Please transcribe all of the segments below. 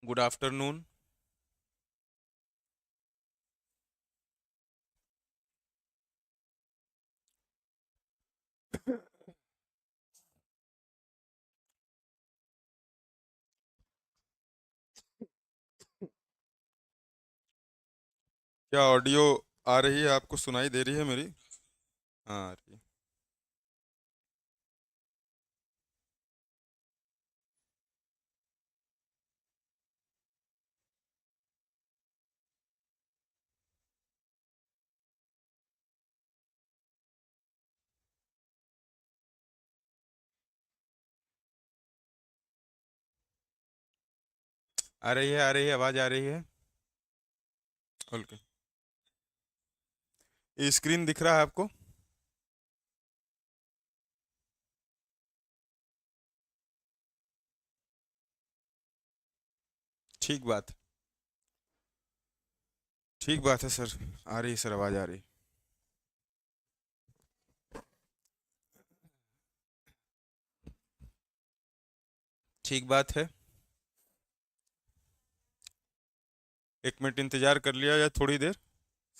Good afternoon. क्या audio आ रही है? आपको सुनाई दे रही है मेरी? हाँ, आ रही है। आ रही है, आ रही है, आवाज आ रही है। ओके। ये स्क्रीन दिख रहा है आपको? ठीक बात। ठीक बात है सर। आ रही है सर, आवाज आ रही है। ठीक बात है। एक मिनट इंतजार कर लिया या थोड़ी देर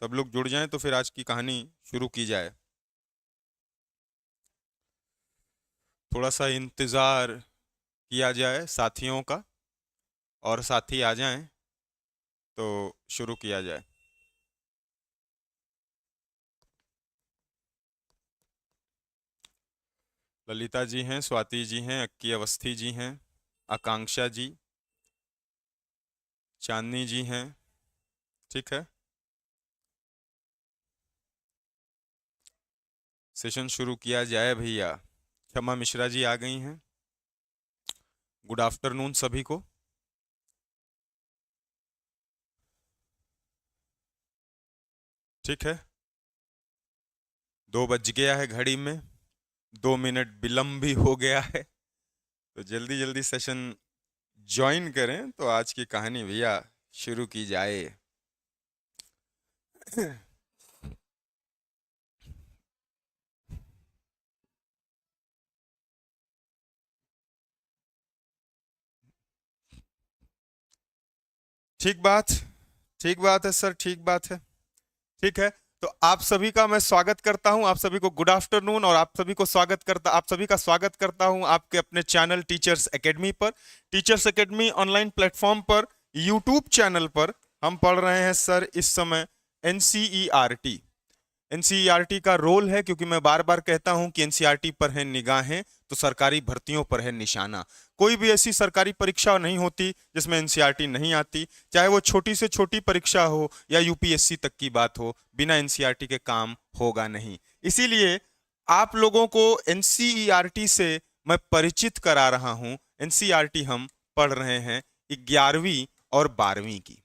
सब लोग जुड़ जाएं तो फिर आज की कहानी शुरू की जाए। थोड़ा सा इंतजार किया जाए साथियों का, और साथी आ जाएं तो शुरू किया जाए। ललिता जी हैं, स्वाति जी हैं, अक्की अवस्थी जी हैं, आकांक्षा जी, चांदनी जी हैं। ठीक है, सेशन शुरू किया जाए भैया। क्षमा मिश्रा जी आ गई हैं। गुड आफ्टरनून सभी को। ठीक है, 2 बज गया है घड़ी में, 2 मिनट विलम्ब भी हो गया है, तो जल्दी जल्दी सेशन ज्वाइन करें तो आज की कहानी भैया शुरू की जाए। ठीक बात। ठीक बात है सर, ठीक बात है। ठीक है, तो आप सभी का मैं स्वागत करता हूं। आप सभी को गुड आफ्टरनून, और आप सभी का स्वागत करता हूं आपके अपने चैनल टीचर्स एकेडमी पर। टीचर्स एकेडमी ऑनलाइन प्लेटफॉर्म पर, यूट्यूब चैनल पर हम पढ़ रहे हैं सर इस समय एनसीईआरटी। एनसीईआरटी का रोल है, क्योंकि मैं बार बार कहता हूं कि एनसीईआरटी पर है निगाहें तो सरकारी भर्तियों पर है निशाना। कोई भी ऐसी सरकारी परीक्षा नहीं होती जिसमें एनसीईआरटी नहीं आती, चाहे वो छोटी से छोटी परीक्षा हो या यूपीएससी तक की बात हो, बिना एनसीईआरटी के काम होगा नहीं। इसीलिए आप लोगों को एनसीईआरटी से मैं परिचित करा रहा हूं। एनसीईआरटी हम पढ़ रहे हैं 11वीं और 12वीं की।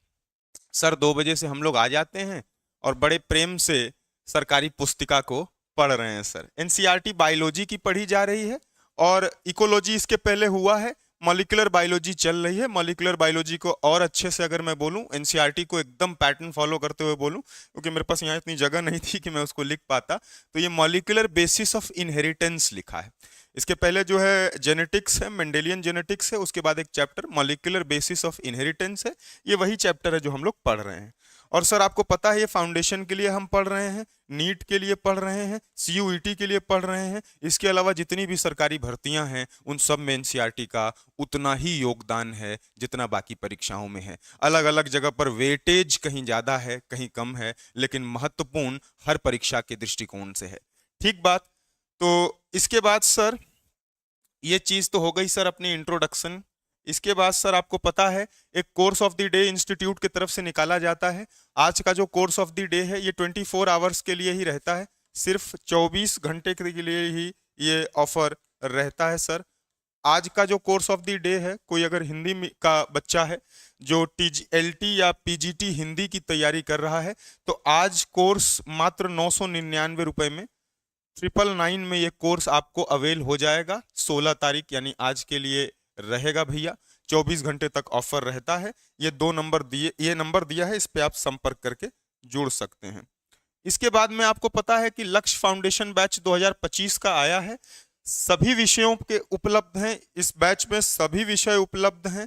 सर 2 बजे से हम लोग आ जाते हैं और बड़े प्रेम से सरकारी पुस्तिका को पढ़ रहे हैं सर। एनसीईआरटी बायोलॉजी की पढ़ी जा रही है, और इकोलॉजी इसके पहले हुआ है। मॉलिक्यूलर बायोलॉजी चल रही है। मॉलिक्यूलर बायोलॉजी को और अच्छे से अगर मैं बोलूं, एनसीईआरटी को एकदम पैटर्न फॉलो करते हुए बोलूं, क्योंकि मेरे पास यहाँ इतनी जगह नहीं थी कि मैं उसको लिख पाता, तो ये मॉलिक्यूलर बेसिस ऑफ इनहेरिटेंस लिखा है। इसके पहले जो है जेनेटिक्स है, मेंडेलियन जेनेटिक्स है, उसके बाद एक chapter molecular basis of inheritance है। ये वही चैप्टर है जो हम लोग पढ़ रहे हैं। और सर आपको पता है ये फाउंडेशन के लिए हम पढ़ रहे हैं, नीट के लिए पढ़ रहे हैं, सीयूईटी के लिए पढ़ रहे हैं। इसके अलावा जितनी भी सरकारी भर्तियां हैं उन सब में एनसीईआरटी का उतना ही योगदान है जितना बाकी परीक्षाओं में है। अलग अलग जगह पर वेटेज कहीं ज्यादा है, कहीं कम है, लेकिन महत्वपूर्ण हर परीक्षा के दृष्टिकोण से है। ठीक बात। तो इसके बाद सर, ये चीज तो हो गई सर अपनी इंट्रोडक्शन। इसके बाद सर आपको पता है एक course of the day institute की तरफ से निकाला जाता है। आज का जो कोर्स ऑफ द डे है ये 24 आवर्स के लिए ही रहता है, सिर्फ 24 घंटे के लिए ही ये ऑफर रहता है सर। आज का जो कोर्स ऑफ द डे है, कोई अगर का बच्चा है जो टीजीएलटी या पीजीटी हिंदी की तैयारी कर रहा है, तो आज कोर्स मात्र 999 रुपए में 999 में ये कोर्स आपको अवेल हो जाएगा। 16 तारीख यानी आज के लिए रहेगा भैया। 24 घंटे तक ऑफर रहता है। ये नंबर दिया है, इस पे आप संपर्क करके जुड़ सकते हैं। इसके बाद में आपको पता है कि लक्ष्य फाउंडेशन बैच 2025 का आया है। सभी विषयों के उपलब्ध हैं इस बैच में, सभी विषय उपलब्ध हैं।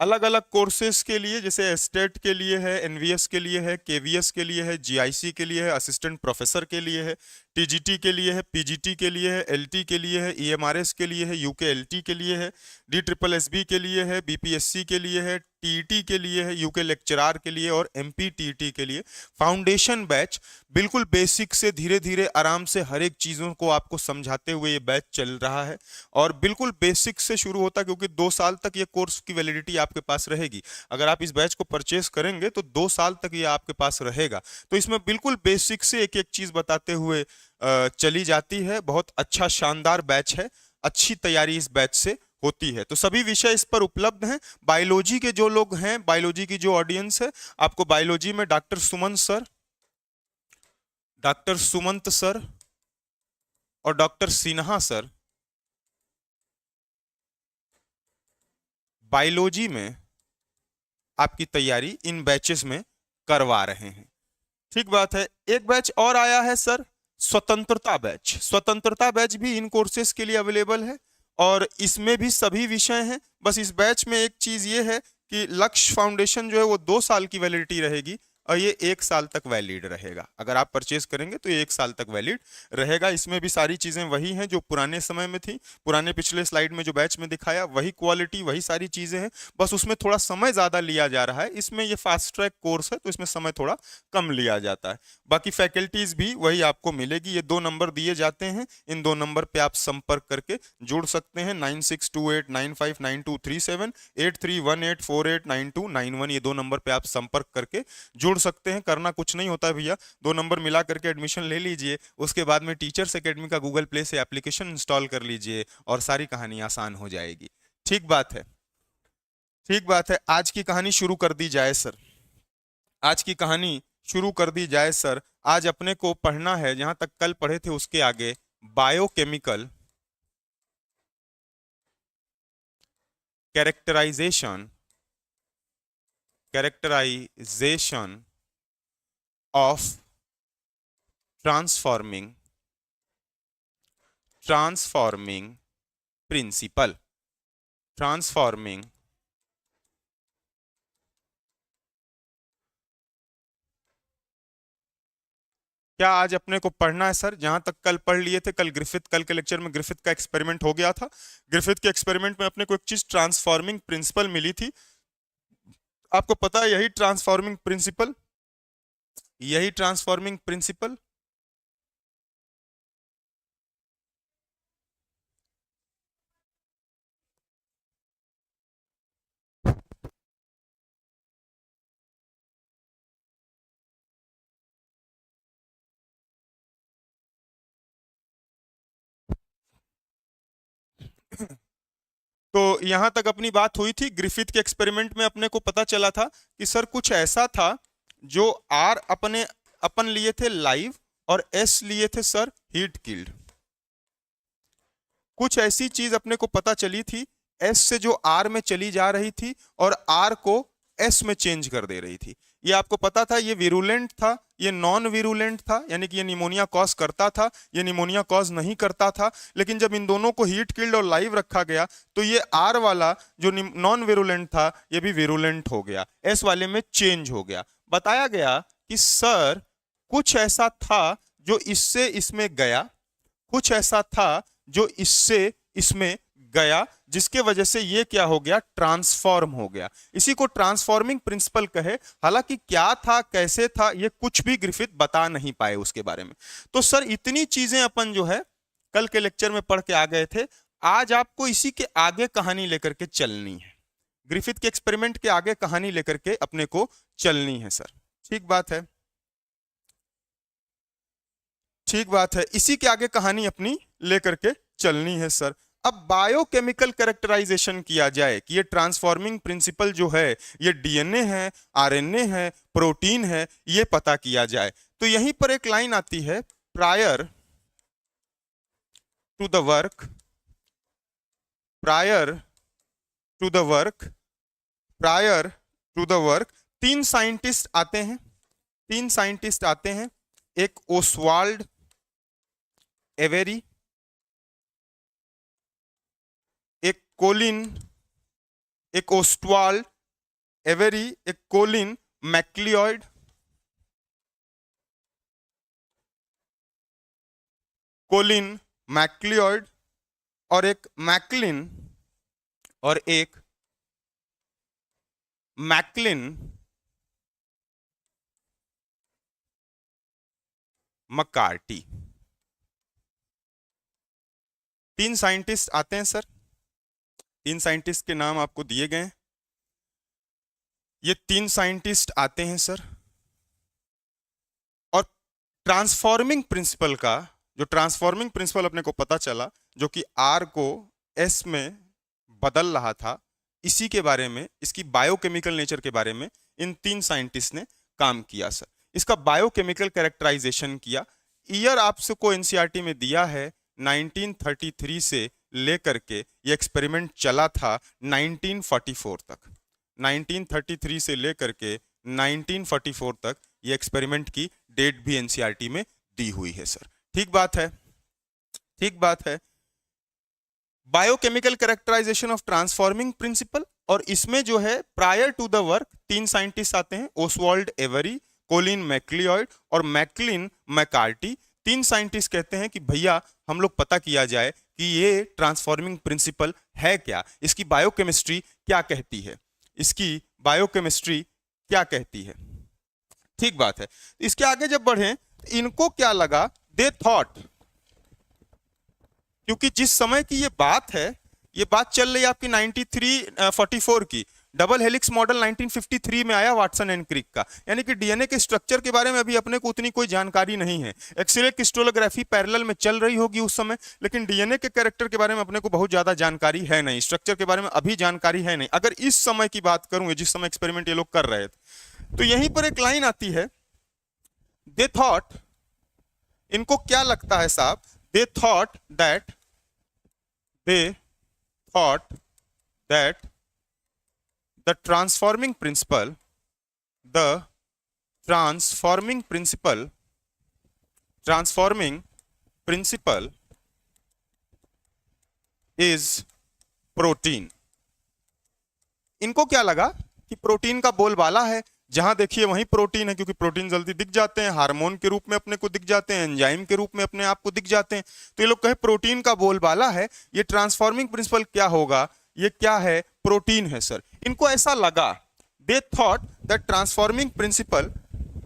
अलग अलग कोर्सेज के लिए, जैसे एस्टेट के लिए है, एनवीएस के लिए है, केवीएस के लिए है, जीआईसी के लिए है, असिस्टेंट प्रोफेसर के लिए है, टीजीटी के लिए है, पीजीटी के लिए है, एलटी के लिए है, ईएमआरएस के लिए है, यूके एलटी के लिए है, DSSB के लिए है, बीपीएससी के लिए है, टीईटी के लिए है, यूके लेक्चरार के लिए और एमपीटीईटी के लिए। फाउंडेशन बैच बिल्कुल बेसिक से धीरे धीरे आराम से हर एक चीज़ों को आपको समझाते हुए ये बैच चल रहा है और बिल्कुल बेसिक से शुरू होता है, क्योंकि 2 साल तक ये कोर्स की वैलिडिटी आपके पास रहेगी। अगर आप इस बैच को परचेस करेंगे तो 2 साल तक ये आपके पास रहेगा। तो इसमें बिल्कुल बेसिक से एक एक चीज़ बताते हुए चली जाती है। बहुत अच्छा शानदार बैच है, अच्छी तैयारी इस बैच से होती है। तो सभी विषय इस पर उपलब्ध हैं। बायोलॉजी के जो लोग हैं, बायोलॉजी की जो ऑडियंस है, आपको बायोलॉजी में डॉक्टर सुमन सर, डॉक्टर सुमंत सर और डॉक्टर सिन्हा सर बायोलॉजी में आपकी तैयारी इन बैचेस में करवा रहे हैं। ठीक बात है। एक बैच और आया है सर, स्वतंत्रता बैच। स्वतंत्रता बैच भी इन कोर्सेज के लिए अवेलेबल है और इसमें भी सभी विषय हैं। बस इस बैच में एक चीज ये है कि लक्ष्य फाउंडेशन जो है वो 2 साल की वैलिडिटी रहेगी और ये 1 साल तक वैलिड रहेगा। अगर आप परचेज करेंगे तो ये 1 साल तक वैलिड रहेगा। इसमें भी सारी चीजें वही हैं जो पुराने समय में थी, पुराने पिछले स्लाइड में जो बैच में दिखाया वही क्वालिटी, वही सारी चीजें हैं। बस उसमें थोड़ा समय ज्यादा लिया जा रहा है। इसमें ये फास्ट ट्रैक कोर्स है तो इसमें समय थोड़ा कम लिया जाता है। बाकी फैकल्टीज भी वही आपको मिलेगी। ये 2 नंबर दिए जाते हैं, इन 2 नंबर पे आप संपर्क करके जुड़ सकते हैं। 9628959237, 8318489291, ये 2 नंबर पे आप संपर्क करके जुड़ सकते हैं। करना कुछ नहीं होता है भैया, 2 नंबर मिला करके एडमिशन ले लीजिए। उसके बाद में टीचर्स एकेडमी का गूगल प्ले से एप्लीकेशन इंस्टॉल कर लीजिए और सारी कहानी आसान हो जाएगी। ठीक बात है, ठीक बात है। आज की कहानी शुरू कर दी जाए सर, आज की कहानी शुरू कर दी जाए सर। आज अपने को पढ़ना है, जहां तक कल पढ़े थे उसके आगे, biochemical characterization of transforming principle, transforming क्या आज अपने को पढ़ना है सर? जहां तक कल पढ़ लिए थे, कल के लेक्चर में ग्रिफिथ का एक्सपेरिमेंट हो गया था। ग्रिफिथ के एक्सपेरिमेंट में अपने को एक चीज ट्रांसफॉर्मिंग प्रिंसिपल मिली थी। आपको पता है यही ट्रांसफॉर्मिंग प्रिंसिपल, यही ट्रांसफॉर्मिंग प्रिंसिपल तो यहां तक अपनी बात हुई थी। ग्रिफिथ के एक्सपेरिमेंट में अपने को पता चला था कि सर कुछ ऐसा था जो आर अपन लिए थे लाइव और एस लिए थे सर हीट किल्ड। कुछ ऐसी चीज अपने को पता चली थी, एस से जो आर में चली जा रही थी और आर को एस में चेंज कर दे रही थी। ये आपको पता था, ये विरुलेंट था, ये नॉन विरुलेंट था, यानी कि ये निमोनिया कॉज करता था, ये निमोनिया कॉज नहीं करता था। लेकिन जब इन दोनों को हीट किल्ड और लाइव रखा गया तो ये आर वाला जो नॉन विरुलेंट था ये भी विरुलेंट हो गया, एस वाले में चेंज हो गया। बताया गया कि सर कुछ ऐसा था जो इससे इसमें गया, कुछ ऐसा था जो इससे इसमें गया, जिसके वजह से ये क्या हो गया, ट्रांसफॉर्म हो गया। इसी को ट्रांसफॉर्मिंग प्रिंसिपल कहे। हालांकि क्या था, कैसे था, ये कुछ भी ग्रिफिथ बता नहीं पाए उसके बारे में। तो सर इतनी चीजें अपन जो है कल के लेक्चर में पढ़ के आ गए थे। आज आपको इसी के आगे कहानी लेकर के चलनी है, ग्रिफिथ के एक्सपेरिमेंट के आगे कहानी लेकर के अपने को चलनी है सर। ठीक बात है, ठीक बात है। इसी के आगे कहानी अपनी लेकर के चलनी है सर। अब बायोकेमिकल कैरेक्टराइजेशन किया जाए कि ये ट्रांसफॉर्मिंग प्रिंसिपल जो है ये डीएनए है, आरएनए है, प्रोटीन है, ये पता किया जाए। तो यहीं पर एक लाइन आती है, prior to the work, prior to the work, prior to the work 3 scientist आते हैं, 3 साइंटिस्ट आते हैं। एक ओसवाल्ड एवेरी, एक कोलिन, एक ओस्टवाल्ड एवेरी, एक कोलिन मैक्लियॉइड, कोलिन मैक्लियॉइड और एक मैकलिन और एक मैकलिन मकार्टी। 3 साइंटिस्ट आते हैं सर, 3 साइंटिस्ट के नाम आपको दिए गए हैं। ये 3 साइंटिस्ट आते हैं सर, और ट्रांसफॉर्मिंग प्रिंसिपल का, जो ट्रांसफॉर्मिंग प्रिंसिपल अपने को पता चला, जो कि आर को एस में बदल रहा था, इसी के बारे में, इसकी बायोकेमिकल नेचर के बारे में इन 3 साइंटिस्ट ने काम किया सर। इसका बायोकेमिकल कैरेक्टराइजेशन किया। ईयर आपको एनसीईआरटी में दिया है 1933 से लेकर के ये एक्सपेरिमेंट चला था 1944 तक। 1933 से लेकर के 1944 तक ये एक्सपेरिमेंट की डेट भी एनसीईआरटी में दी हुई है सर। ठीक बात है, ठीक बात है। Biochemical characterization of transforming principle, और इसमें जो है prior to the work 3 scientist आते हैं, ओसवाल्ड एवरी, कोलिन मैक्लियॉइड और मैकलिन मैकार्टी। 3 साइंटिस्ट कहते हैं कि भैया हम लोग पता किया जाए कि ये ट्रांसफॉर्मिंग प्रिंसिपल है क्या, इसकी बायोकेमिस्ट्री क्या कहती है, इसकी बायोकेमिस्ट्री क्या कहती है। ठीक बात है। इसके आगे जब बढ़े, इनको क्या लगा, दे थॉट, क्योंकि जिस समय की ये बात है, ये बात चल रही है आपकी 43-44 की। डबल हेलिक्स मॉडल 1953 में आया वाटसन एंड क्रिक का, यानी कि डीएनए के स्ट्रक्चर के बारे में अभी अपने को उतनी कोई जानकारी नहीं है। एक्सरे क्रिस्टलोग्राफी पैरेलल में चल रही होगी उस समय, लेकिन डीएनए के कैरेक्टर के बारे में अपने को बहुत ज्यादा जानकारी है नहीं, स्ट्रक्चर के बारे में अभी जानकारी है नहीं। अगर इस समय की बात करूं, जिस समय एक्सपेरिमेंट ये लोग कर रहे थे, तो यहीं पर एक लाइन आती है, दे थॉट, इनको क्या लगता है साहब, they thought that the transforming principle is protein. इनको क्या लगा कि प्रोटीन का बोलबाला है, जहां देखिए वहीं प्रोटीन है, क्योंकि प्रोटीन जल्दी दिख जाते हैं, हार्मोन के रूप में अपने को दिख जाते हैं, एंजाइम के रूप में अपने आप को दिख जाते हैं। तो ये लोग कहे प्रोटीन का बोलबाला है, ये ट्रांसफॉर्मिंग प्रिंसिपल क्या होगा, ये क्या है, प्रोटीन है सर। इनको ऐसा लगा, they thought that transforming principle,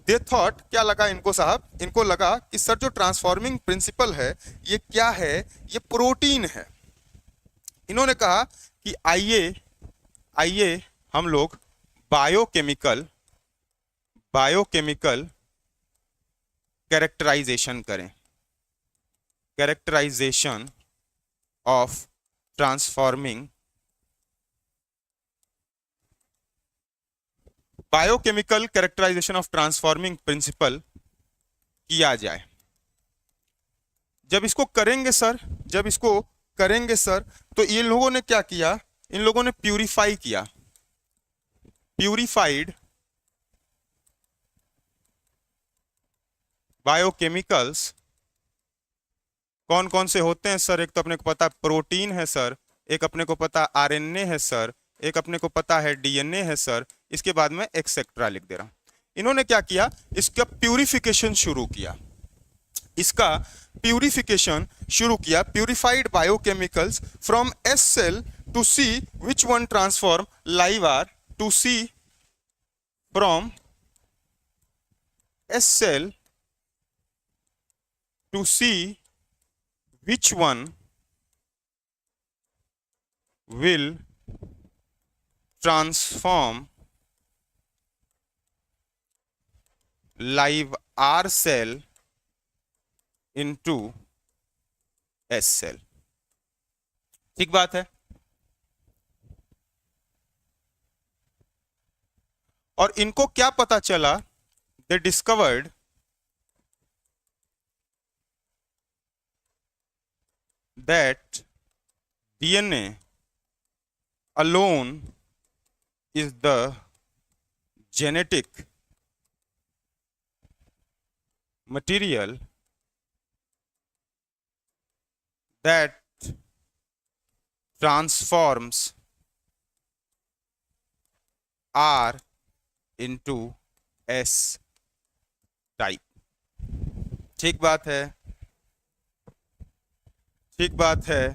they thought क्या लगा इनको साहब, इनको लगा कि सर जो ट्रांसफॉर्मिंग प्रिंसिपल है ये क्या है, ये प्रोटीन है। इन्होंने कहा कि आइए हम लोग बायोकेमिकल कैरेक्टराइजेशन करें, characterization of transforming, biochemical characterization of transforming principle किया जाए। जब इसको करेंगे सर, तो इन लोगों ने क्या किया, इन लोगों ने प्यूरिफाई किया, प्यूरिफाइड बायोकेमिकल्स। कौन कौन से होते हैं सर, एक तो अपने को पता प्रोटीन है सर, एक अपने को पता आरएनए है सर, एक अपने को पता है डीएनए है सर, इसके बाद में एक्सेट्रा लिख दे रहा हूं। इन्होंने क्या किया, इसका प्यूरिफिकेशन शुरू किया, इसका प्यूरिफिकेशन शुरू किया, purified biochemicals from S cell to see which one transform live R, to see from S cell to see which one will transform live R cell into S cell। ठीक बात है। और इनको क्या पता चला, they discovered that DNA alone is the genetic material that transforms R into S type. ठीक बात है, ठीक बात है,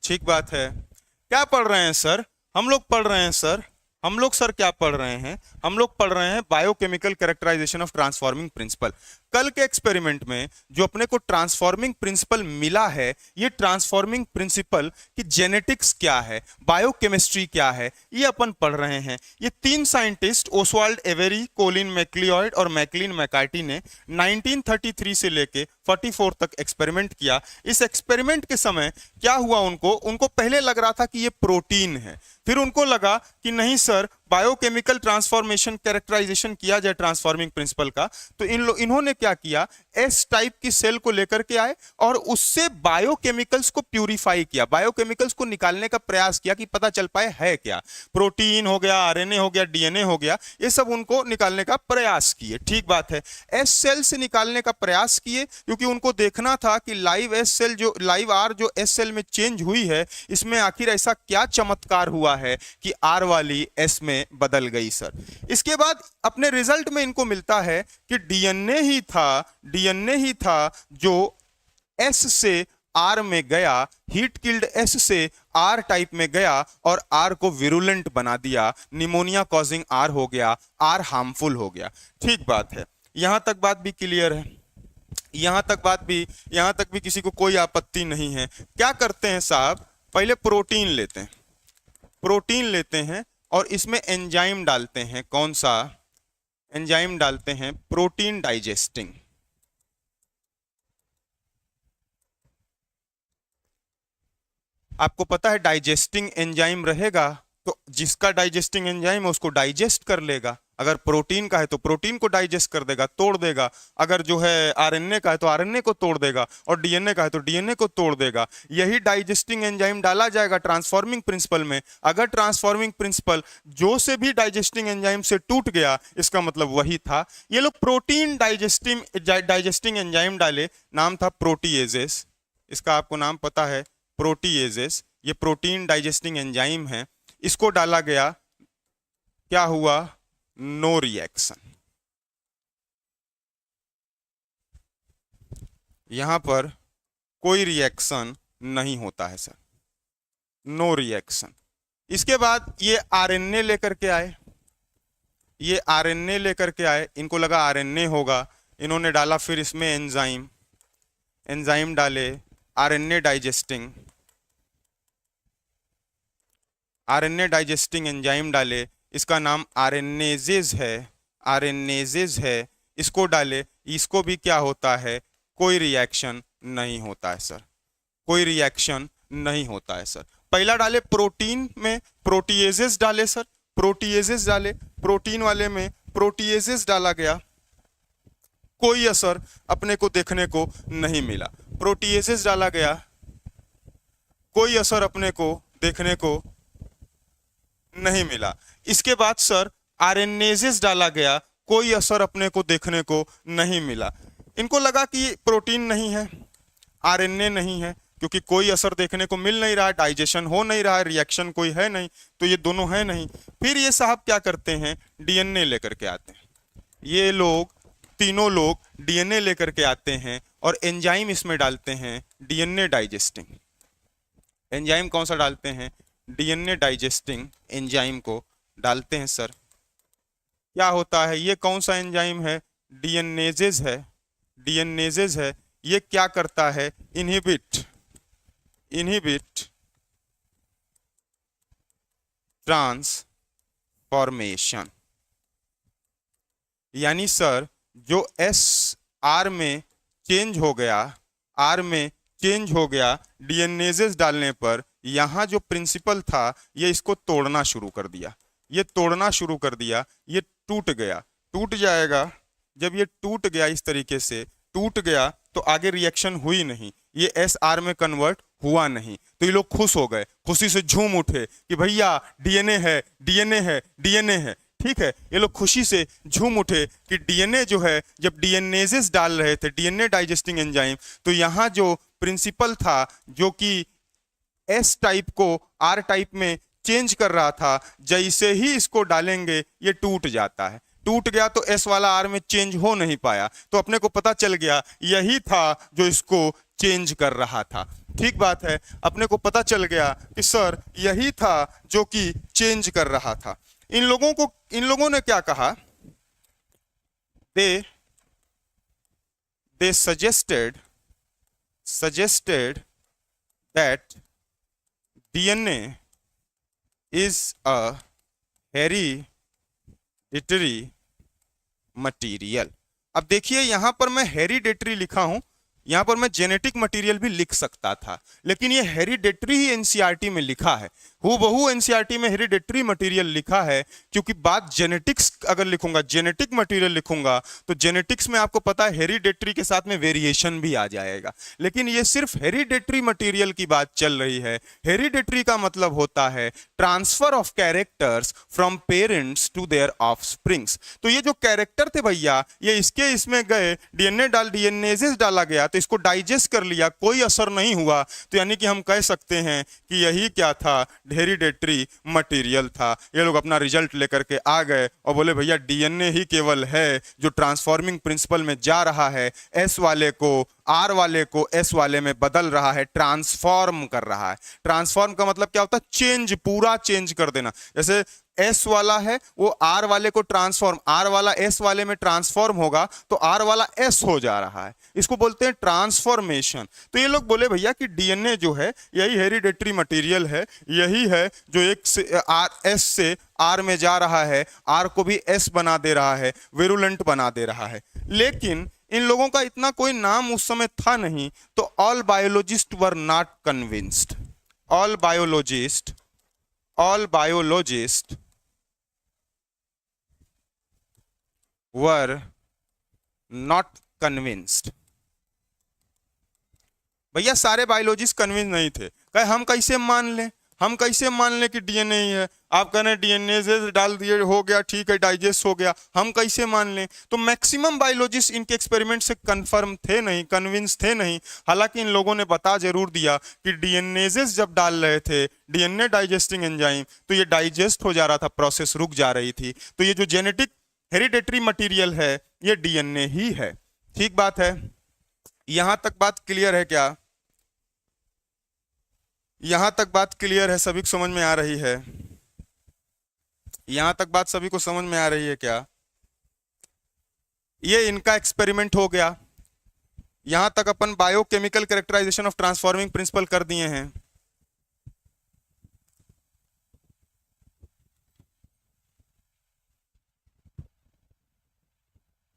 ठीक बात है। क्या पढ़ रहे हैं सर? हम लोग पढ़ रहे हैं सर, हम लोग सर क्या पढ़ रहे हैं? हम लोग पढ़ रहे हैं biochemical characterization of transforming principle. कल के एक्सपेरिमेंट में जो अपने को ट्रांसफॉर्मिंग प्रिंसिपल मिला है, ये ट्रांसफॉर्मिंग प्रिंसिपल की जेनेटिक्स क्या है, बायोकेमिस्ट्री क्या है, ये अपन पढ़ रहे हैं। ये तीन साइंटिस्ट ओसवाल्ड एवेरी, कोलिन मैक्लिओड और मैकलिन मैकार्टी ने 1933 से लेके 44 तक एक्सपेरिमेंट किया। इस एक्सपेरिमेंट के समय क्या हुआ, उनको पहले लग रहा था कि ये प्रोटीन है, फिर उनको लगा कि नहीं सर, बायोकेमिकल ट्रांसफॉर्मेशन कैरेक्टराइजेशन किया जाए ट्रांसफॉर्मिंग प्रिंसिपल का। तो इन्होंने क्या किया, एस टाइप की सेल को लेकर के आए और उससे बायोकेमिकल्स को प्यूरिफाई किया, बायोकेमिकल्स को निकालने का प्रयास किया कि पता चल पाए है क्या। प्रोटीन हो गया, आरएनए हो गया, डीएनए हो गया, ये सब उनको निकालने का प्रयास किए। ठीक बात है, एस सेल से निकालने का प्रयास किए क्योंकि उनको देखना था कि लाइव एस सेल जो लाइव आर जो एस सेल में चेंज हुई है, इसमें आखिर ऐसा क्या चमत्कार हुआ है कि आर वाली एस में बदल गई सर। इसके बाद अपने रिजल्ट में इनको मिलता है कि डीएनए ही था जो एस से आर में गया, हीट किल्ड एस से आर टाइप में गया और आर को विरुलेंट बना दिया, निमोनिया कॉजिंग आर हो गया, आर हार्मफुल हो गया। ठीक बात है, यहां तक बात भी क्लियर है, यहां तक भी किसी को कोई आपत्ति नहीं है। क्या करते हैं साहब, पहले प्रोटीन लेते हैं और इसमें एंजाइम डालते हैं। कौन सा एंजाइम डालते हैं? Protein digesting. आपको पता है डाइजेस्टिंग एंजाइम रहेगा तो जिसका डाइजेस्टिंग एंजाइम है उसको डाइजेस्ट कर लेगा। अगर प्रोटीन का है तो प्रोटीन को डाइजेस्ट कर देगा, तोड़ देगा। अगर जो है आरएनए का है तो आरएनए को तोड़ देगा, और डीएनए का है तो डीएनए को तोड़ देगा। यही डाइजेस्टिंग एंजाइम डाला जाएगा ट्रांसफॉर्मिंग प्रिंसिपल में। अगर ट्रांसफॉर्मिंग प्रिंसिपल जो से भी डाइजेस्टिंग एंजाइम से टूट गया, इसका मतलब वही था। ये लोग प्रोटीन डाइजेस्टिंग एंजाइम डाले, नाम था प्रोटीएजेस। इसका आपको नाम पता है, प्रोटीएजेस। ये प्रोटीन डाइजेस्टिंग एंजाइम है, इसको डाला गया। क्या हुआ? No reaction. यहां पर कोई रिएक्शन नहीं होता है सर, नो रिएक्शन। इसके बाद ये आरएनए लेकर के आए, इनको लगा आरएनए होगा, इन्होंने डाला फिर इसमें एंजाइम डाले, आरएनए डाइजेस्टिंग एंजाइम डाले। इसका नाम आरएनएजेज है, इसको डाले। इसको भी क्या होता है? कोई रिएक्शन नहीं होता है सर, कोई रिएक्शन नहीं होता है सर। पहला डाले प्रोटीन में प्रोटीएजेस डाले सर, प्रोटीएजेस डाले, प्रोटीन वाले में प्रोटीएजेस डाला गया, कोई असर अपने को देखने को नहीं मिला। प्रोटीएजेस डाला गया, कोई असर अपने को देखने को नहीं मिला। इसके बाद सर आरएनएजेस डाला गया, कोई असर अपने को देखने को नहीं मिला। इनको लगा कि प्रोटीन नहीं है, आरएनए नहीं है, क्योंकि कोई असर देखने को मिल नहीं रहा, डाइजेशन हो नहीं रहा, रिएक्शन कोई है नहीं, तो ये दोनों है नहीं। फिर ये साहब क्या करते हैं? डीएनए लेकर के आते हैं। ये लोग तीनों लोग डीएनए लेकर के आते हैं और एंजाइम इसमें डालते हैं, डीएनए डाइजेस्टिंग। एंजाइम कौन सा डालते हैं? डीएनए डाइजेस्टिंग एंजाइम को डालते हैं सर। क्या होता है? ये कौन सा एंजाइम है? डीएनएजेज है। ये क्या करता है? Inhibit transformation. यानी सर जो एस आर में चेंज हो गया, डीएनएजेस डालने पर यहाँ जो प्रिंसिपल था ये इसको तोड़ना शुरू कर दिया, ये टूट जाएगा। जब ये टूट गया, इस तरीके से टूट गया, तो आगे रिएक्शन हुई नहीं, ये एस आर में कन्वर्ट हुआ नहीं। तो ये लोग खुश हो गए, खुशी से झूम उठे कि भैया डीएनए है। ठीक है, ये लोग खुशी से झूम उठे कि डीएनए जो है, जब डीएनएजेस डाल रहे थे, डीएनए डाइजेस्टिंग एंजाइम, तो यहाँ जो प्रिंसिपल था जो कि एस टाइप को आर टाइप में चेंज कर रहा था, जैसे ही इसको डालेंगे ये टूट जाता है। टूट गया तो एस वाला आर में चेंज हो नहीं पाया, तो अपने को पता चल गया यही था जो इसको चेंज कर रहा था। ठीक बात है, अपने को पता चल गया कि सर यही था जो कि चेंज कर रहा था। इन लोगों ने क्या कहा, they suggested that DNA is a hereditary material। अब देखिए यहां पर मैं हेरिडेटरी लिखा हूं, यहां पर मैं जेनेटिक मटेरियल भी लिख सकता था, लेकिन ये हेरिडेटरी ही एनसीईआरटी में लिखा है, हूबहू एनसीईआरटी में हेरिडेटरी मटेरियल लिखा है। क्योंकि बात जेनेटिक्स अगर लिखूंगा, जेनेटिक मटेरियल लिखूंगा, तो जेनेटिक्स में आपको पता है हेरिडेटरी के साथ में वेरिएशन भी आ जाएगा, लेकिन ये सिर्फ हेरिडेटरी मटेरियल की बात चल रही है। हेरिडेटरी का मतलब होता है transfer of characters from parents to their offsprings. तो ये जो कैरेक्टर थे भैया, ये इसमें गए, डीएनएजेस डाला गया, तो इसको डाइजेस्ट कर लिया, कोई असर नहीं हुआ, तो यानी कि हम कह सकते हैं कि यही क्या था, हेरिडेटरी मटेरियल था। ये लोग अपना रिजल्ट लेकर के आ गए और बोले भैया डीएनए ही केवल है जो ट्रांसफॉर्मिंग प्रिंसिपल में जा रहा है, एस वाले को आर वाले को एस वाले में बदल रहा है, ट्रांसफॉर्म कर रहा है। ट्रांसफॉर्म का मतलब क्या होता है, चेंज, पूरा चेंज कर देना। जैसे एस वाला है वो आर वाले को ट्रांसफॉर्म, आर वाला एस वाले में ट्रांसफॉर्म होगा तो आर वाला एस हो जा रहा है, इसको बोलते हैं ट्रांसफॉर्मेशन। तो ये लोग बोले भैया कि डीएनए जो है यही हेरिडेटरी मटेरियल है, यही है जो एक से आर, एस से आर में जा रहा है, आर को भी एस बना दे रहा है, विरुलेंट बना दे रहा है। लेकिन इन लोगों का इतना कोई नाम उस समय था नहीं, तो all biologist were not convinced. All biologist were not convinced। भैया सारे बायोलॉजिस्ट कन्विंस नहीं थे, कहे हम कैसे मान लें कि डीएनए ही है। आप कह रहे हैं डीएनए डाल दिए, हो गया, ठीक है, डाइजेस्ट हो गया, हम कैसे मान लें। तो मैक्सिमम बायोलॉजिस्ट इनके एक्सपेरिमेंट से कंफर्म थे नहीं, कन्विंस थे नहीं। हालांकि इन लोगों ने बता जरूर दिया कि डीएनएजेस जब डाल रहे थे, डीएनए डाइजेस्टिंग एंजाइम, तो ये डाइजेस्ट हो जा रहा था, प्रोसेस रुक जा रही थी। तो ये जो जेनेटिक हेरिडेटरी मटेरियल है ये डीएनए ही है। ठीक बात है, यहां तक बात क्लियर है क्या? यहां तक बात क्लियर है, सभी को समझ में आ रही है? यहां तक बात सभी को समझ में आ रही है क्या? ये इनका एक्सपेरिमेंट हो गया, यहां तक अपन biochemical characterization of transforming principle कर दिए हैं।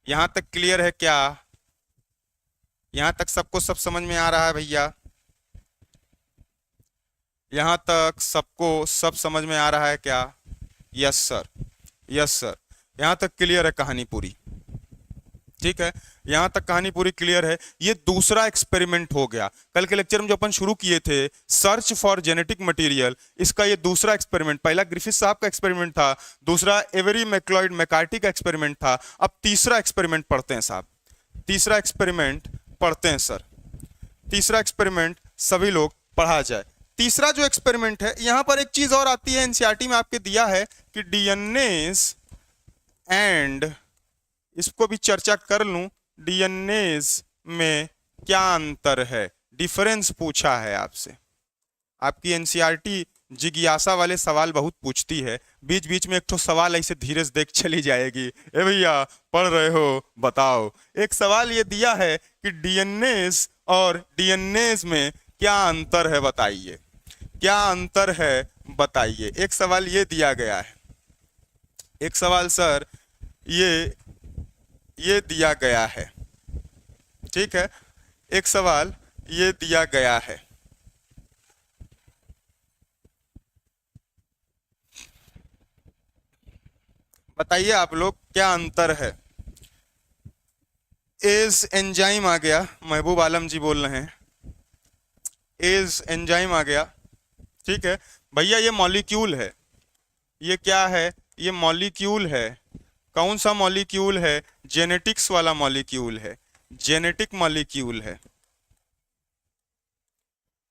यहां तक क्लियर है क्या? यहां तक सबको सब समझ में आ रहा है भैया? यहां तक सबको सब समझ में आ रहा है क्या? यस सर, यस सर, यहां तक क्लियर है कहानी पूरी? ठीक है, यहां तक कहानी पूरी क्लियर है। ये दूसरा एक्सपेरिमेंट हो गया। कल के लेक्चर में जो अपन शुरू किए थे सर्च फॉर जेनेटिक मटेरियल, इसका ये दूसरा एक्सपेरिमेंट, पहला ग्रिफिथ साहब का एक्सपेरिमेंट था, दूसरा एवरी मैक्लॉयड मैकार्टी का एक्सपेरिमेंट था। अब तीसरा एक्सपेरिमेंट पढ़ते हैं साहब, तीसरा एक्सपेरिमेंट पढ़ते हैं सर, तीसरा एक्सपेरिमेंट सभी लोग पढ़ा जाए। तीसरा जो एक्सपेरिमेंट है, यहां पर एक चीज और आती है, एनसीईआरटी में आपके दिया है कि डीएनएज एंड, इसको भी चर्चा कर लूं, डीएनएज में क्या अंतर है, डिफरेंस पूछा है आपसे। आपकी एनसीईआरटी जिज्ञासा वाले सवाल बहुत पूछती है, बीच बीच में एक तो सवाल ऐसे धीरे से देख चली जाएगी, ए भैया पढ़ रहे हो बताओ। एक सवाल ये दिया है कि डीएनएज और डीएनएज में क्या अंतर है बताइए, क्या अंतर है बताइए। एक सवाल ये दिया गया है, एक सवाल सर ये दिया गया है, ठीक है, एक सवाल ये दिया गया है। बताइए आप लोग क्या अंतर है। एज एंजाइम आ गया, महबूब आलम जी बोल रहे हैं, एज एंजाइम आ गया, ठीक है भैया, ये मॉलिक्यूल है, ये क्या है, ये मॉलिक्यूल है। कौन सा मॉलिक्यूल है? जेनेटिक्स वाला मॉलिक्यूल है, जेनेटिक मॉलिक्यूल है।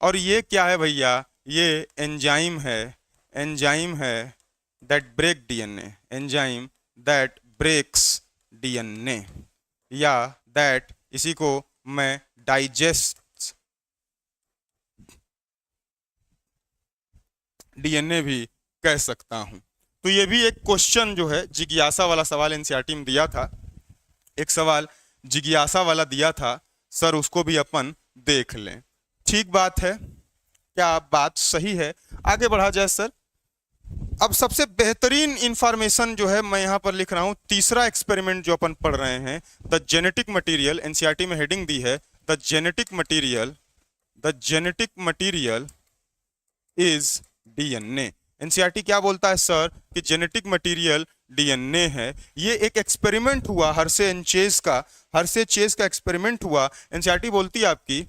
और ये क्या है भैया? ये एंजाइम है that break DNA, enzyme that breaks DNA, या दैट इसी को मैं डाइजेस्ट डीएनए भी कह सकता हूं। तो ये भी एक क्वेश्चन जो है जिज्ञासा वाला सवाल एनसीईआरटी में दिया था, एक सवाल जिज्ञासा वाला दिया था सर, उसको भी अपन देख लें। ठीक बात है, क्या बात सही है? आगे बढ़ा जाए सर। अब सबसे बेहतरीन इंफॉर्मेशन जो है मैं यहां पर लिख रहा हूं, तीसरा एक्सपेरिमेंट जो अपन पढ़ रहे हैं, द जेनेटिक मटेरियल, एनसीईआरटी में हेडिंग दी है the genetic material is DNA. NCERT क्या बोलता है सर कि जेनेटिक मटेरियल डीएनए है। ये एक एक्सपेरिमेंट हुआ हर्शे एंड चेज का, हर्शे चेज का एक्सपेरिमेंट हुआ। एनसीईआरटी बोलती है आपकी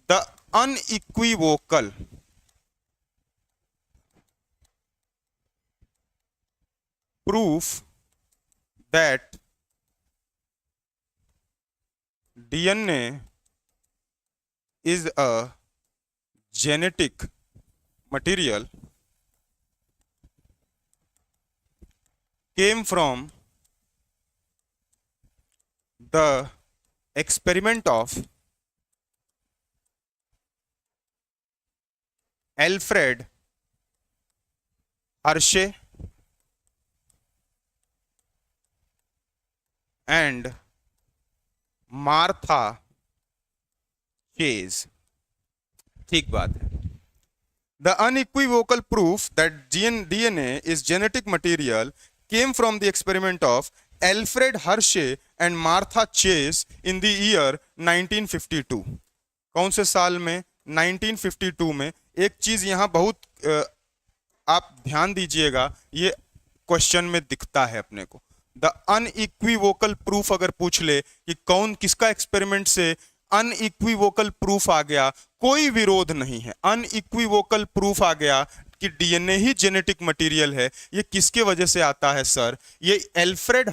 the unequivocal proof that DNA is a genetic material came from the experiment of Alfred Hershey and Martha chase. ठीक बात है। The unequivocal proof that DNA is genetic material came from the experiment of Alfred Hershey and Martha Chase in the year 1952। कौन से साल में? 1952 में। एक चीज यहां बहुत आप ध्यान दीजिएगा, ये क्वेश्चन में दिखता है अपने को। द अनइक्विवोकल प्रूफ अगर पूछ ले कि कौन किसका एक्सपेरिमेंट से अनइक्विवोकल प्रूफ आ गया, कोई विरोध नहीं है, अनइक्विवोकल प्रूफ आ गया कि डीएनए ही जेनेटिक मटेरियल है। ये किसके वजह से आता है सर? ये एल्फ्रेड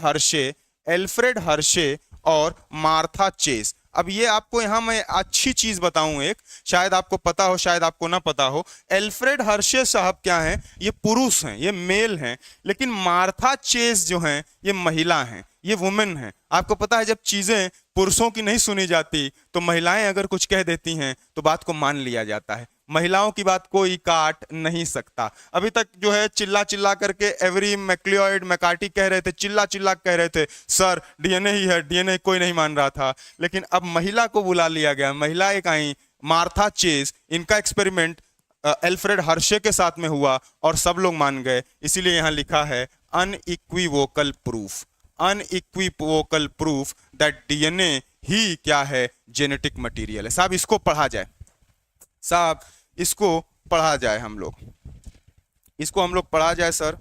हर्शे और मार्था चेस। अब ये आपको यहां मैं अच्छी चीज बताऊं, एक शायद आपको पता हो शायद आपको ना पता हो। एल्फ्रेड हर्शे साहब क्या हैं? ये पुरुष हैं, ये मेल हैं, लेकिन मार्था चेस जो हैं ये महिला हैं, ये वुमेन हैं। आपको पता है जब चीजें पुरुषों की नहीं सुनी जाती तो महिलाएं अगर कुछ कह देती हैं तो बात को मान लिया जाता है। महिलाओं की बात कोई काट नहीं सकता। अभी तक जो है चिल्ला चिल्ला करके एवरी मैक्लियोइड मैकार्टी कह रहे थे, चिल्ला चिल्ला कह रहे थे सर डीएनए ही है, डीएनए कोई नहीं मान रहा था। लेकिन अब महिला को बुला लिया गया, महिला एक आई मार्था चेज, इनका एक्सपेरिमेंट एल्फ्रेड हर्शे के साथ में हुआ और सब लोग मान गए। इसीलिए यहां लिखा है अनइक्विवोकल प्रूफ दैट डीएनए ही क्या है? जेनेटिक मटेरियल है। साहब इसको पढ़ा जाए, साहब इसको पढ़ा जाए, हम लोग पढ़ा जाए सर।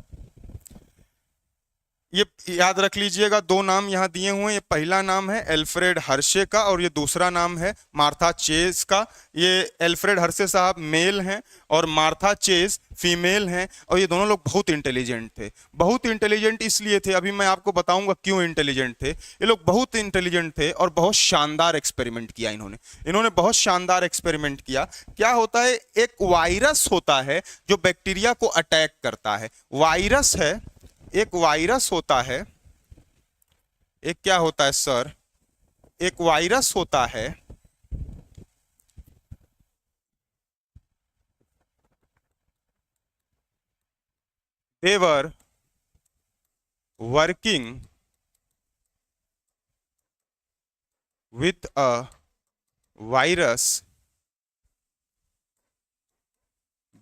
ये याद रख लीजिएगा, दो नाम यहां दिए हुए हैं। ये पहला नाम है एल्फ्रेड हर्शे का और ये दूसरा नाम है मार्था चेज का। ये एल्फ्रेड हर्शे साहब मेल हैं और मार्था चेज फीमेल हैं, और ये दोनों लोग बहुत इंटेलिजेंट थे। बहुत इंटेलिजेंट इसलिए थे, अभी मैं आपको बताऊंगा क्यों इंटेलिजेंट थे। ये लोग बहुत इंटेलिजेंट थे और बहुत शानदार एक्सपेरिमेंट किया इन्होंने बहुत शानदार एक्सपेरिमेंट किया। क्या होता है? एक वायरस होता है जो बैक्टीरिया को अटैक करता है। वायरस है, एक वायरस होता है, एक क्या होता है सर? एक वायरस होता है they were working with a virus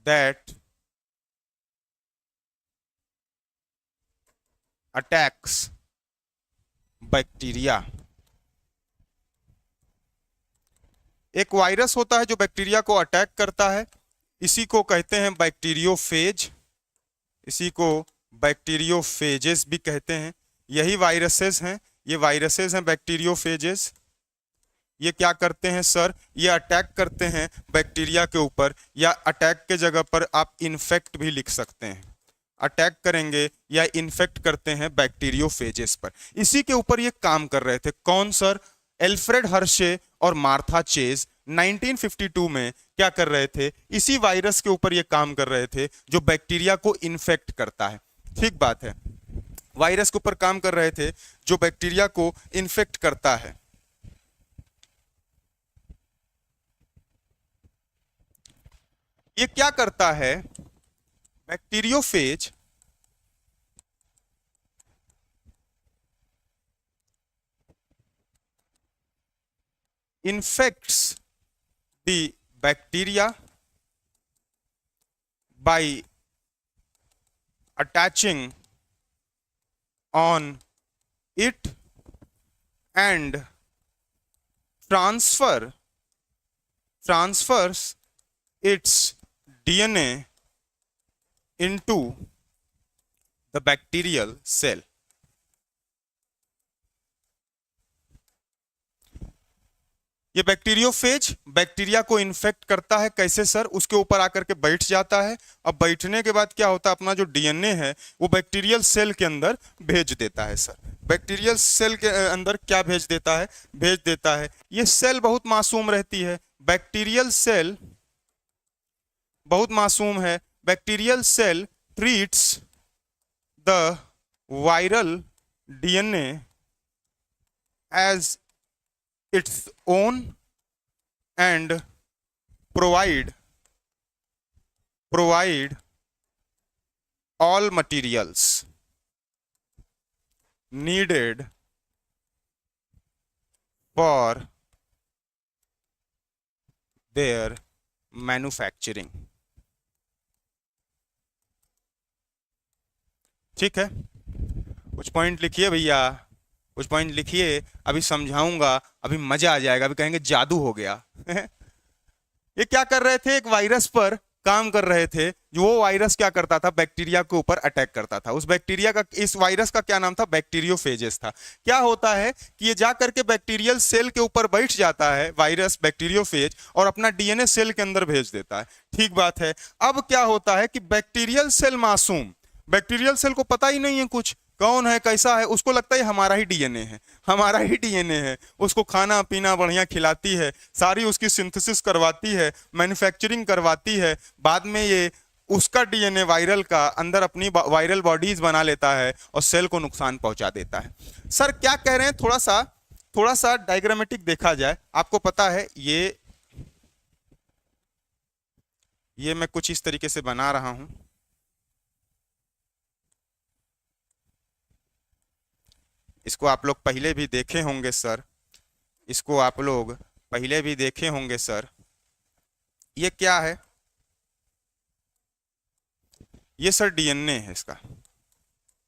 that attacks bacteria. एक वायरस होता है जो बैक्टीरिया को अटैक करता है, इसी को कहते हैं बैक्टीरियोफेज, इसी को बैक्टीरियोफेजेस भी कहते हैं। यही वायरसेस हैं, ये वायरसेस हैं बैक्टीरियोफेजेस। ये क्या करते हैं सर? ये अटैक करते हैं बैक्टीरिया के ऊपर, या अटैक के जगह पर आप इन्फेक्ट भी लिख सकते हैं। अटैक करेंगे या इन्फेक्ट करते हैं बैक्टीरियोफेजेस पर। इसी के ऊपर ये काम कर रहे थे। कौन सर? एल्फ्रेड हर्शे और मार्था चेज 1952 में क्या कर रहे थे, इसी वायरस के ऊपर ये काम कर रहे थे जो बैक्टीरिया को इन्फेक्ट करता है। ठीक बात है, वायरस के ऊपर काम कर रहे थे जो बैक्टीरिया को इन्फेक्ट करता है। ये क्या करता है, bacteriophage infects the bacteria by attaching on it and transfers its DNA into the bacterial cell। ये बैक्टीरियोफेज बैक्टीरिया को इन्फेक्ट करता है। कैसे सर, उसके ऊपर आकर के बैठ जाता है। अब बैठने के बाद क्या होता है, अपना जो डीएनए है वो बैक्टीरियल सेल के अंदर भेज देता है। सर बैक्टीरियल सेल के अंदर क्या भेज देता है, भेज देता है। ये सेल बहुत मासूम रहती है, बैक्टीरियल सेल बहुत मासूम है। Bacterial cell treats the viral DNA as its own and provide all materials needed for their manufacturing। ठीक है, कुछ पॉइंट लिखिए भैया, कुछ पॉइंट लिखिए, अभी समझाऊंगा, अभी मजा आ जाएगा, अभी कहेंगे जादू हो गया। ये क्या कर रहे थे, एक वायरस पर काम कर रहे थे। जो वो वायरस क्या करता था, बैक्टीरिया के ऊपर अटैक करता था। उस बैक्टीरिया का, इस वायरस का क्या नाम था, बैक्टीरियोफेजेस था। क्या होता है कि ये जा करके बैक्टीरियल सेल के ऊपर बैठ जाता है वायरस बैक्टीरियोफेज, और अपना डीएनए सेल के अंदर भेज देता है। ठीक बात है। अब क्या होता है कि बैक्टीरियल सेल मासूम, बैक्टीरियल सेल को पता ही नहीं है कुछ कौन है कैसा है, उसको लगता है हमारा ही डीएनए है, हमारा ही डीएनए है। उसको खाना पीना बढ़िया खिलाती है, सारी उसकी सिंथेसिस करवाती है, मैन्युफैक्चरिंग करवाती है। बाद में ये उसका डीएनए वायरल का अंदर अपनी वायरल बॉडीज बना लेता है और सेल को नुकसान पहुंचा देता है। सर क्या कह रहे हैं, थोड़ा सा डायग्रामेटिक देखा जाए। आपको पता है ये मैं कुछ इस तरीके से बना रहा हूं। इसको आप लोग पहले भी देखे होंगे सर, इसको आप लोग पहले भी देखे होंगे सर। ये क्या है, ये सर डीएनए है इसका,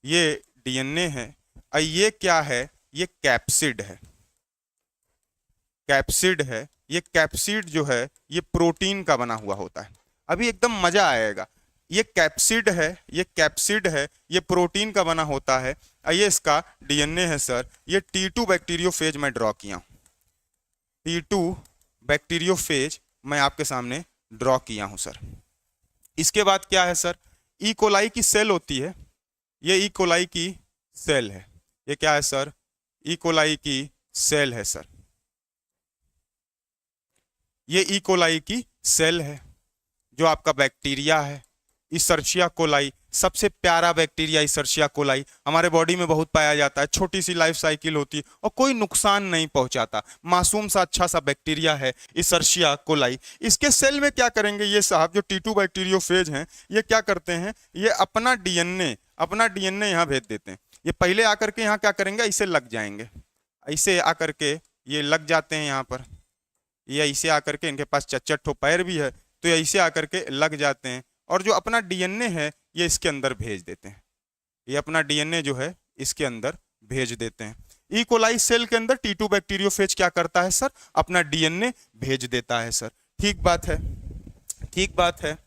ये डीएनए है। और ये क्या है, ये कैप्सिड है, कैप्सिड है। ये कैप्सिड जो है ये प्रोटीन का बना हुआ होता है। अभी एकदम मजा आएगा। ये कैप्सिड है, ये कैप्सिड है, ये प्रोटीन का बना होता है। ये इसका डीएनए है सर। ये T2 बैक्टीरियोफेज मैं ड्रॉ किया हूं, T2 बैक्टीरियोफेज मैं आपके सामने ड्रॉ किया हूं सर। इसके बाद क्या है सर, ई कोलाई की सेल होती है, ये ई कोलाई की सेल है। ये क्या है सर, ई कोलाई की सेल है सर। ये ई कोलाई की सेल है जो आपका बैक्टीरिया है, इशर्शिया कोलाई। सबसे प्यारा बैक्टीरिया इशर्शिया कोलाई हमारे बॉडी में बहुत पाया जाता है। छोटी सी लाइफ साइकिल होती है और कोई नुकसान नहीं पहुंचाता, मासूम सा अच्छा सा बैक्टीरिया है इशर्शिया कोलाई। इसके सेल में क्या करेंगे ये साहब, जो T2 बैक्टीरियोफेज हैं, ये क्या करते हैं, ये अपना डीएनए यहाँ भेज देते हैं। ये पहले आकर के यहाँ क्या करेंगे, ऐसे लग जाएंगे, ऐसे आकर के ये लग जाते हैं यहाँ पर। ये ऐसे आकर के, इनके पास चच्चर ठो पैर भी है, तो ये ऐसे आकर के लग जाते हैं और जो अपना डीएनए है ये इसके अंदर भेज देते हैं। ये अपना डीएनए जो है इसके अंदर भेज देते हैं। ई कोलाई सेल के अंदर T2 बैक्टीरियोफेज क्या करता है सर, अपना डीएनए भेज देता है सर। ठीक बात है, ठीक बात है,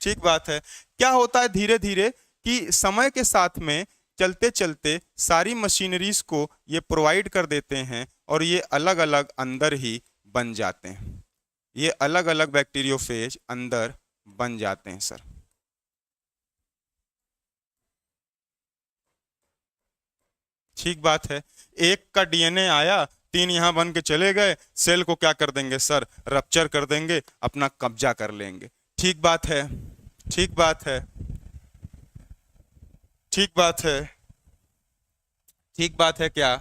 ठीक बात है। क्या होता है धीरे धीरे कि समय के साथ में चलते चलते सारी मशीनरीज को ये प्रोवाइड कर देते हैं और ये अलग अलग अंदर ही बन जाते हैं। ये अलग अलग बैक्टीरियोफेज अंदर बन जाते हैं सर। ठीक बात है। एक का डीएनए आया 3 यहाँ बन के चले गए, सेल को क्या कर देंगे सर, रप्चर कर देंगे, अपना कब्जा कर लेंगे। ठीक बात है, ठीक बात है, ठीक बात है, ठीक बात है क्या?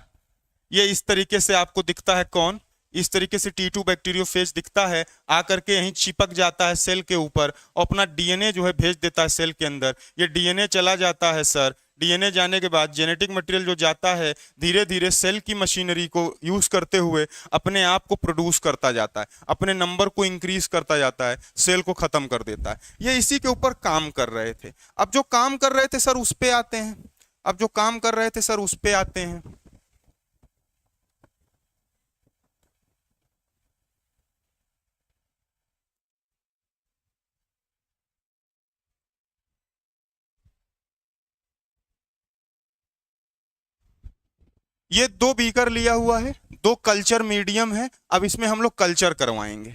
ये इस तरीके से आपको दिखता है कौन, इस तरीके से T2 बैक्टीरियोफेज दिखता है, आकर के यहीं चिपक जाता है सेल के ऊपर और अपना डीएनए जो है भेज देता है सेल के अंदर। ये डीएनए चला जाता है सर, डीएनए जाने के बाद जेनेटिक मटेरियल जो जाता है धीरे धीरे सेल की मशीनरी को यूज करते हुए अपने आप को प्रोड्यूस करता जाता है, अपने नंबर को इंक्रीज करता जाता है, सेल को खत्म कर देता है। ये इसी के ऊपर काम कर रहे थे। अब जो काम कर रहे थे सर उस पे आते हैं, अब जो काम कर रहे थे सर उस पे आते हैं। ये 2 बीकर लिया हुआ है, 2 कल्चर मीडियम है। अब इसमें हम लोग कल्चर करवाएंगे।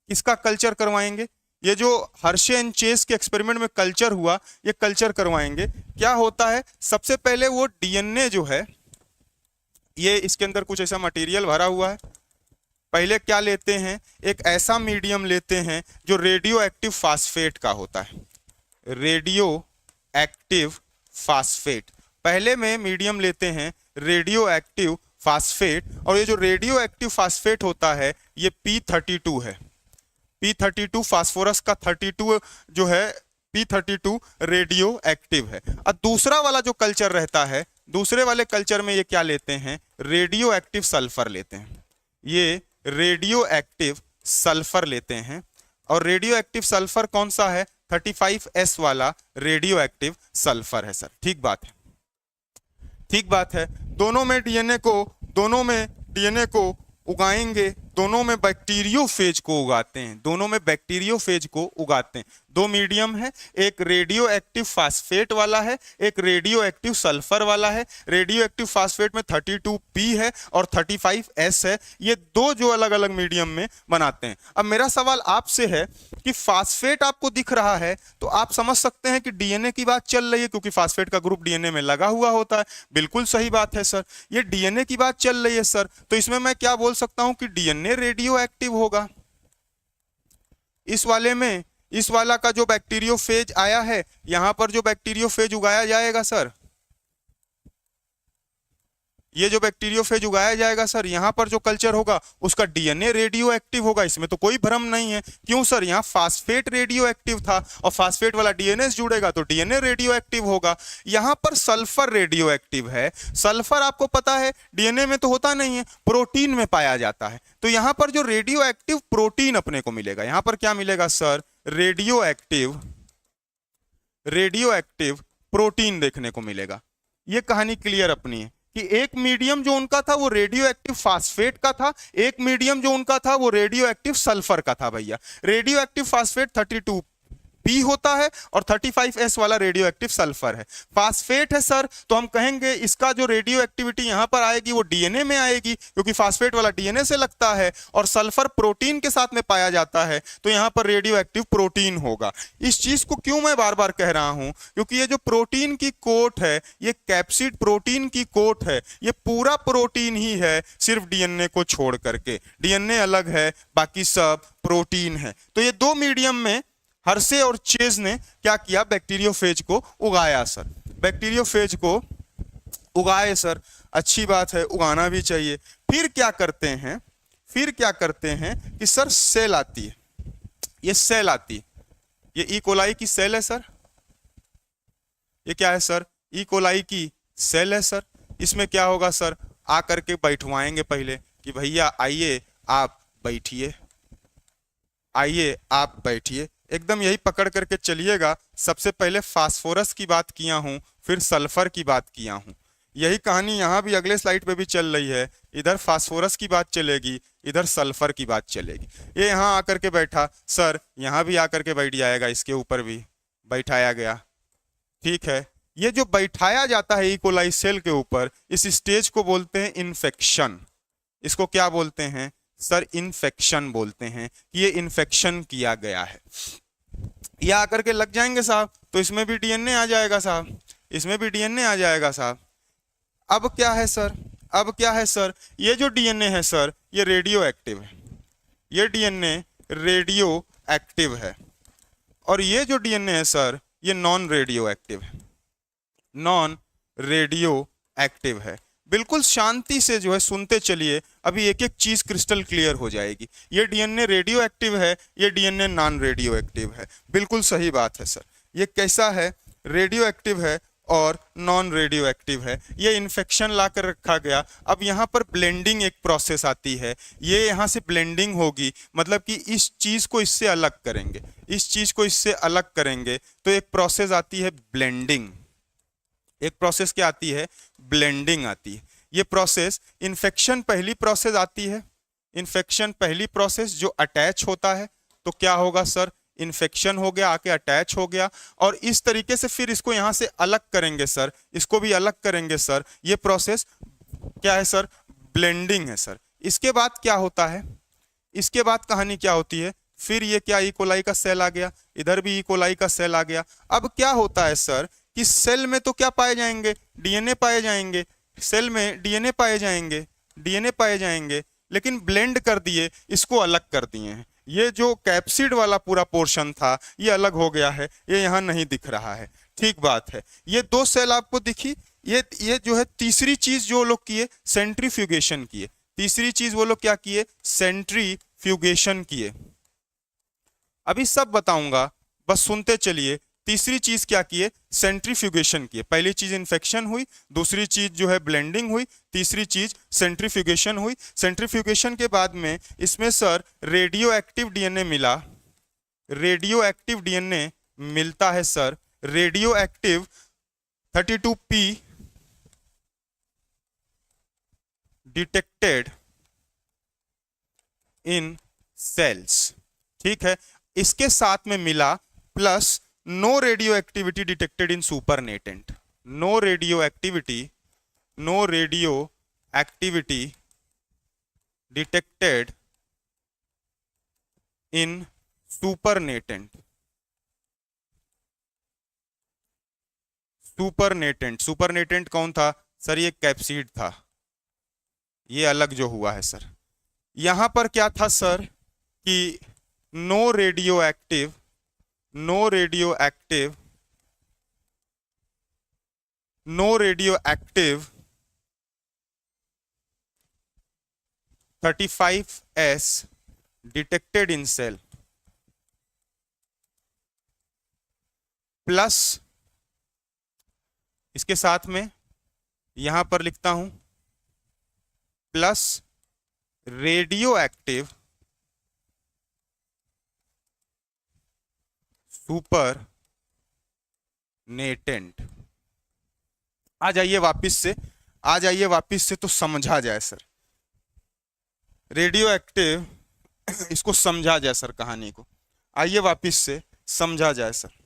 इसका कल्चर करवाएंगे, ये जो हर्शे एंड चेस के एक्सपेरिमेंट में कल्चर हुआ, ये कल्चर करवाएंगे। क्या होता है, सबसे पहले वो डीएनए जो है, ये इसके अंदर कुछ ऐसा मटेरियल भरा हुआ है। पहले क्या लेते हैं, एक ऐसा मीडियम लेते हैं जो रेडियो एक्टिव फास्फेट का होता है, रेडियो एक्टिव फास्फेट। पहले में मीडियम लेते हैं रेडियो एक्टिव फास्फेट, और ये जो रेडियो एक्टिव फास्फेट होता है ये P32 है। P32 फास्फोरस का 32 जो है P32 रेडियो एक्टिव है। अब दूसरा वाला जो कल्चर रहता है, दूसरे वाले कल्चर में ये क्या लेते हैं, रेडियो एक्टिव सल्फर लेते हैं। ये रेडियो एक्टिव सल्फर लेते हैं, और रेडियो एक्टिव सल्फर कौन सा है, 35S वाला रेडियो एक्टिव सल्फर है सर। ठीक बात है, ठीक बात है। दोनों में डीएनए को उगाएंगे, दोनों में बैक्टीरियोफेज को उगाते हैं, दोनों में बैक्टीरियोफेज को उगाते हैं। 2 मीडियम है, एक रेडियो एक्टिव फास्फेट वाला है, एक रेडियो एक्टिव सल्फर वाला है। रेडियो एक्टिव फास्फेट में 32P है और 35S है। ये 2 जो अलग अलग मीडियम में बनाते हैं। अब मेरा सवाल आपसे है कि फास्फेट आपको दिख रहा है तो आप समझ सकते हैं कि डीएनए की बात चल रही है, क्योंकि फास्फेट का ग्रुप डीएनए में लगा हुआ होता है। बिल्कुल सही बात है सर, ये डीएनए की बात चल रही है सर, तो इसमें मैं क्या बोल सकता हूं कि डीएनए रेडियो एक्टिव होगा। इस वाले में, इस वाला का जो बैक्टीरियोफेज आया है, यहां पर जो बैक्टीरियोफेज उगाया जाएगा सर, ये जो बैक्टीरियोफेज उगाया जाएगा सर, यहां पर जो कल्चर होगा उसका डीएनए रेडियो एक्टिव होगा। इसमें तो कोई भ्रम नहीं है। क्यों सर, यहां फास्फेट रेडियो एक्टिव था और फास्फेट वाला डीएनए से जुड़ेगा तो डीएनए रेडियो एक्टिव होगा। यहां पर सल्फर रेडियो एक्टिव है। सल्फर आपको पता है डीएनए में तो होता नहीं है, प्रोटीन में पाया जाता है। तो यहां पर जो रेडियो एक्टिव प्रोटीन अपने को मिलेगा, यहां पर क्या मिलेगा सर, रेडियो एक्टिव प्रोटीन देखने को मिलेगा। ये कहानी क्लियर अपनी है कि एक मीडियम जो उनका था वो रेडियो एक्टिव फास्फेट का था, एक मीडियम जो उनका था वो रेडियो एक्टिव सल्फर का था। भैया रेडियो एक्टिव फास्फेट 32P होता है और 35S वाला रेडियो एक्टिव सल्फर है। फास्फेट है सर, तो हम कहेंगे इसका जो रेडियो एक्टिविटी यहां पर आएगी वो डीएनए में आएगी, क्योंकि फास्फेट वाला डीएनए से लगता है और सल्फर प्रोटीन के साथ में पाया जाता है, तो यहां पर रेडियो एक्टिव प्रोटीन होगा। इस चीज को क्यों मैं बार बार कह रहा हूं, क्योंकि ये जो प्रोटीन की कोट है, ये कैप्सिड प्रोटीन की कोट है, ये पूरा प्रोटीन ही है सिर्फ डीएनए को छोड़ करके। डीएनए अलग है, बाकी सब प्रोटीन है। तो ये 2 मीडियम में हर्शे और चेज ने क्या किया, बैक्टीरियोफेज को उगाया सर। बैक्टीरियोफेज को उगाए सर, अच्छी बात है, उगाना भी चाहिए। फिर क्या करते हैं, फिर क्या करते हैं कि सर सेल आती है, ये सेल आती है, ये ई कोलाई की सेल है सर। ये क्या है सर, ई कोलाई की सेल है सर। इसमें क्या होगा सर, आकर के बैठवाएंगे पहले कि भैया आइए आप बैठिए, आइए आप बैठिए, एकदम यही पकड़ करके चलिएगा। सबसे पहले फास्फोरस की बात किया हूं, फिर सल्फर की बात किया हूं। यही कहानी यहां भी अगले स्लाइड पे भी चल रही है। इधर फास्फोरस की बात चलेगी, इधर सल्फर की बात चलेगी। ये यहां आकर के बैठा सर, यहां भी आकर के बैठ जाएगा, इसके ऊपर भी बैठाया गया। ठीक है, ये जो बैठाया जाता है ई कोलाई सेल के ऊपर, इस स्टेज को बोलते हैं इन्फेक्शन। इसको क्या बोलते हैं सर, इन्फेक्शन बोलते हैं कि ये इन्फेक्शन किया गया है। ये आकर के लग जाएंगे साहब, तो इसमें भी डीएनए आ जाएगा साहब, इसमें भी डीएनए आ जाएगा साहब। अब क्या है सर, अब क्या है सर, ये जो डीएनए है सर ये रेडियो एक्टिव है, ये डीएनए रेडियो एक्टिव है, और ये जो डीएनए है सर ये नॉन रेडियो एक्टिव है, नॉन रेडियो एक्टिव है। बिल्कुल शांति से जो है सुनते चलिए, अभी एक एक चीज क्रिस्टल क्लियर हो जाएगी। ये डीएनए रेडियो एक्टिव है, ये डीएनए नॉन रेडियो एक्टिव है, बिल्कुल सही बात है सर। ये कैसा है, रेडियो एक्टिव है और नॉन रेडियो एक्टिव है। ये इन्फेक्शन ला कर रखा गया। अब यहाँ पर ब्लेंडिंग एक प्रोसेस आती है, ये यहाँ से ब्लेंडिंग होगी, मतलब कि इस चीज को इससे अलग करेंगे, इस चीज को इससे अलग करेंगे, तो एक प्रोसेस आती है ब्लेंडिंग। एक प्रोसेस क्या आती है, ब्लेंडिंग आती है। ये प्रोसेस, इन्फेक्शन पहली प्रोसेस आती है, इन्फेक्शन पहली प्रोसेस जो अटैच होता है, तो क्या होगा सर, इन्फेक्शन हो गया, आके अटैच हो गया, और इस तरीके से फिर इसको यहां से अलग करेंगे सर, इसको भी अलग करेंगे सर। ये प्रोसेस क्या है सर, ब्लेंडिंग है सर। इसके बाद क्या होता है, इसके बाद कहानी क्या होती है, फिर ये क्या ई कोलाई का सेल आ गया, इधर भी ई कोलाई का सेल आ गया। अब क्या होता है सर कि सेल में तो क्या पाए जाएंगे, डीएनए पाए जाएंगे, सेल में डीएनए पाए जाएंगे, डीएनए पाए जाएंगे, लेकिन ब्लेंड कर दिए, इसको अलग कर दिए हैं। ये जो कैप्सिड वाला पूरा पोर्शन था ये अलग हो गया है, ये यहाँ नहीं दिख रहा है, ठीक बात है। ये दो सेल आपको दिखी, ये जो है तीसरी चीज जो लोग किए, सेंट्रीफ्यूगेशन किए। तीसरी चीज वो लोग क्या किए, सेंट्रीफ्यूगेशन किए। अभी सब बताऊंगा, बस सुनते चलिए। तीसरी चीज क्या किए, सेंट्रीफ्यूगेशन किए। पहली चीज इन्फेक्शन हुई, दूसरी चीज जो है ब्लेंडिंग हुई, तीसरी चीज सेंट्रीफ्यूगेशन हुई। सेंट्रीफ्यूगेशन के बाद में इसमें सर रेडियो एक्टिव डीएनए मिला, रेडियो एक्टिव डीएनए मिलता है sir, radio active 32P detected in cells, ठीक है। इसके साथ में मिला plus no radio activity detected in supernatant, no radio activity, no radio activity detected in supernatant. Supernatant, supernatant कौन था सर, ये कैप्सिड था, ये अलग जो हुआ है सर। यहां पर क्या था सर कि no radio active, no radio active, no radio active 35S detected in cell, plus इसके साथ में यहां पर लिखता हूं plus radio active supernatant. आ जाइए वापिस से, आ जाइए वापिस से तो समझा जाए सर, रेडियो एक्टिव इसको समझा जाए सर कहानी को, आइए वापिस से समझा जाए सर।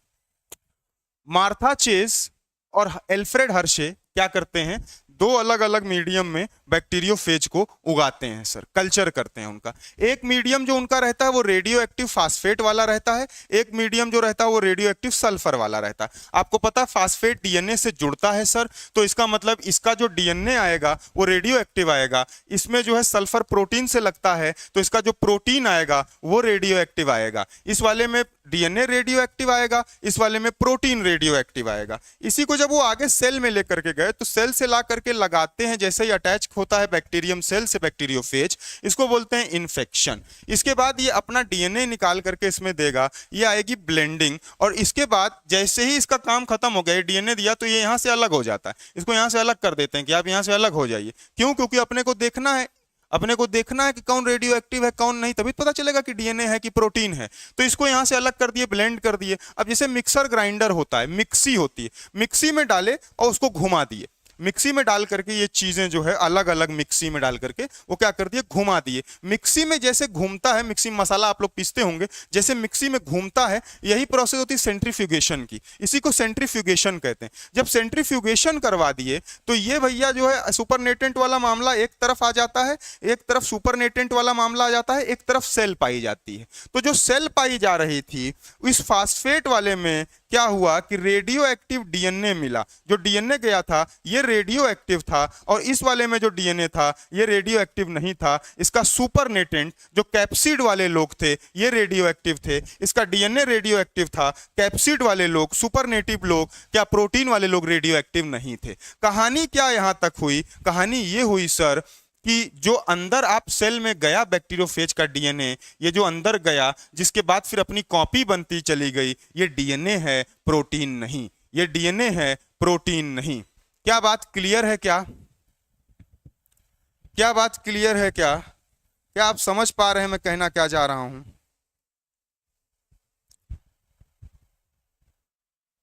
मार्था चेस और एल्फ्रेड हर्शे क्या करते हैं, दो अलग अलग मीडियम में बैक्टीरियोफेज को उगाते हैं सर, कल्चर करते हैं उनका। एक मीडियम जो उनका रहता है वो रेडियो एक्टिव फास्फेट वाला रहता है, एक मीडियम जो रहता है वो रेडियो एक्टिव सल्फर वाला रहता है। आपको पता है फास्फेट डीएनए से जुड़ता है सर, तो इसका मतलब इसका जो डीएनए आएगा वो रेडियो एक्टिव आएगा। इसमें जो है सल्फर प्रोटीन से लगता है, तो इसका जो प्रोटीन आएगा वो रेडियो एक्टिव आएगा। इस वाले में डीएनए रेडियो एक्टिव आएगा, इस वाले में प्रोटीन रेडियो एक्टिव आएगा। इसी को जब वो आगे सेल में लेकर के गए तो सेल से ला करके लगाते हैं, जैसे ही अटैच होता है बैक्टीरियम सेल से बैक्टीरियोफेज, इसको बोलते हैं इन्फेक्शन। इसके बाद ये अपना डीएनए निकाल करके इसमें देगा, ये आएगी ब्लेंडिंग, और इसके बाद जैसे ही इसका काम खत्म हो गया, डीएनए दिया तो ये यहाँ से अलग हो जाता है। इसको यहाँ से अलग कर देते हैं कि आप यहाँ से अलग हो जाइए। क्यों? क्योंकि अपने को देखना है, अपने को देखना है कि कौन रेडियो एक्टिव है कौन नहीं, तभी पता चलेगा कि डीएनए है कि प्रोटीन है। तो इसको यहां से अलग कर दिए, ब्लेंड कर दिए। अब जैसे मिक्सर ग्राइंडर होता है, मिक्सी होती है, मिक्सी में डाले और उसको घुमा दिए, मिक्सी में डाल करके ये चीजें जो है अलग अलग मिक्सी में डाल करके वो क्या कर दिए, घुमा दिए। मिक्सी में जैसे घूमता है, मिक्सी में मसाला आप लोग पीसते होंगे, जैसे मिक्सी में घूमता है, यही प्रोसेस होती है सेंट्रीफ्यूगेशन की, इसी को सेंट्रीफ्यूगेशन कहते हैं। जब सेंट्रीफ्यूगेशन करवा दिए तो ये भैया जो है सुपरनेटेंट वाला मामला एक तरफ आ जाता है, एक तरफ सुपरनेटेंट वाला मामला आ जाता है, एक तरफ सेल पाई जाती है। तो जो सेल पाई जा रही थी इस फास्फेट वाले में क्या हुआ कि रेडियो एक्टिव डीएनए मिला। जो डीएनए गया था ये रेडियो एक्टिव था और इस वाले में जो डीएनए था ये रेडियो एक्टिव नहीं था। इसका सुपरनेटेंट जो कैप्सिड वाले लोग थे ये रेडियो एक्टिव थे, इसका डीएनए रेडियो एक्टिव था, कैप्सिड वाले लोग, सुपरनेटिव लोग, क्या प्रोटीन वाले लोग रेडियो एक्टिव नहीं थे। कहानी क्या यहां तक हुई? कहानी ये हुई सर कि जो अंदर आप सेल में गया बैक्टीरियोफेज का डीएनए, ये जो अंदर गया जिसके बाद फिर अपनी कॉपी बनती चली गई, ये डीएनए है, प्रोटीन नहीं। ये डीएनए है, प्रोटीन नहीं। क्या बात क्लियर है? क्या बात क्लियर है? क्या आप समझ पा रहे हैं मैं कहना क्या जा रहा हूं?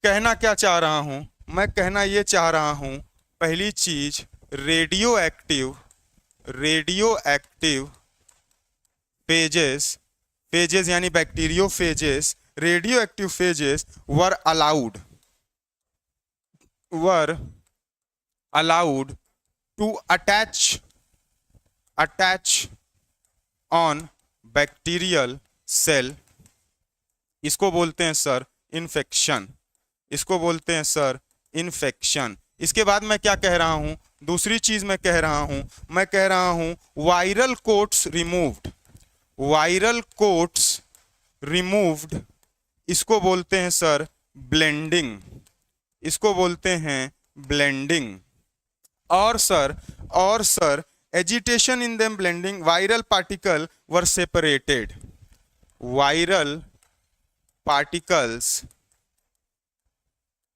कहना क्या चाह रहा हूं? मैं कहना ये चाह रहा हूं, पहली चीज रेडियो एक्टिव फेजेस यानी bacteriophages, radio active phages were allowed to attach on bacterial cell. इसको बोलते हैं सर इन्फेक्शन। इसको बोलते हैं सर इन्फेक्शन। इसके बाद मैं क्या कह रहा हूं? दूसरी चीज मैं कह रहा हूं वायरल कोट्स रिमूव्ड। इसको बोलते हैं सर ब्लेंडिंग। इसको बोलते हैं ब्लेंडिंग। और sir agitation in them blending, viral particle were separated. Viral particles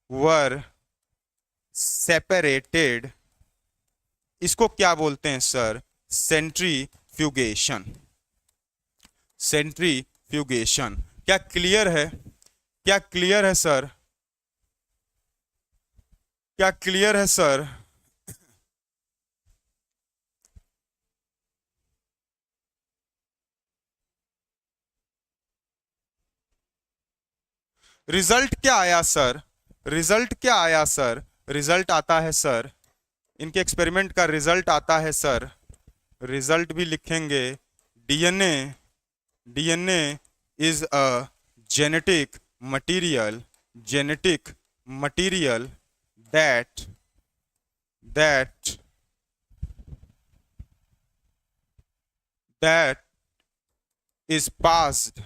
were separated. इसको क्या बोलते हैं सर? सेंट्रीफ्यूगेशन। सेंट्रीफ्यूगेशन। क्या क्लियर है? क्या क्लियर है सर? क्या क्लियर है सर? रिजल्ट क्या आया सर? रिजल्ट क्या आया सर? रिजल्ट आता है सर, इनके एक्सपेरिमेंट का रिजल्ट आता है सर। रिजल्ट भी लिखेंगे, DNA is a genetic material that is passed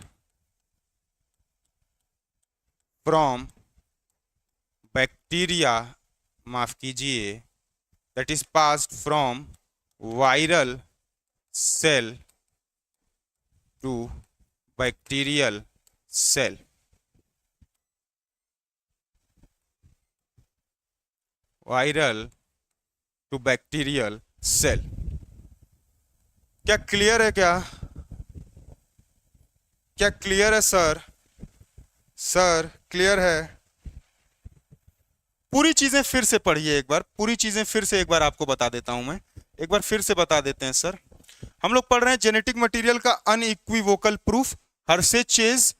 from bacteria, माफ कीजिए, that is passed from viral cell to bacterial cell. Viral to bacterial cell. क्या क्लियर है? क्या क्लियर है सर? सर क्लियर है? पूरी चीजें फिर से पढ़िए एक बार, पूरी चीजें फिर से एक बार आपको बता देता हूं मैं, एक बार फिर से बता देते हैं सर। हम लोग पढ़ रहे हैं जेनेटिक मटेरियल का unequivocal proof, Hershey Chase,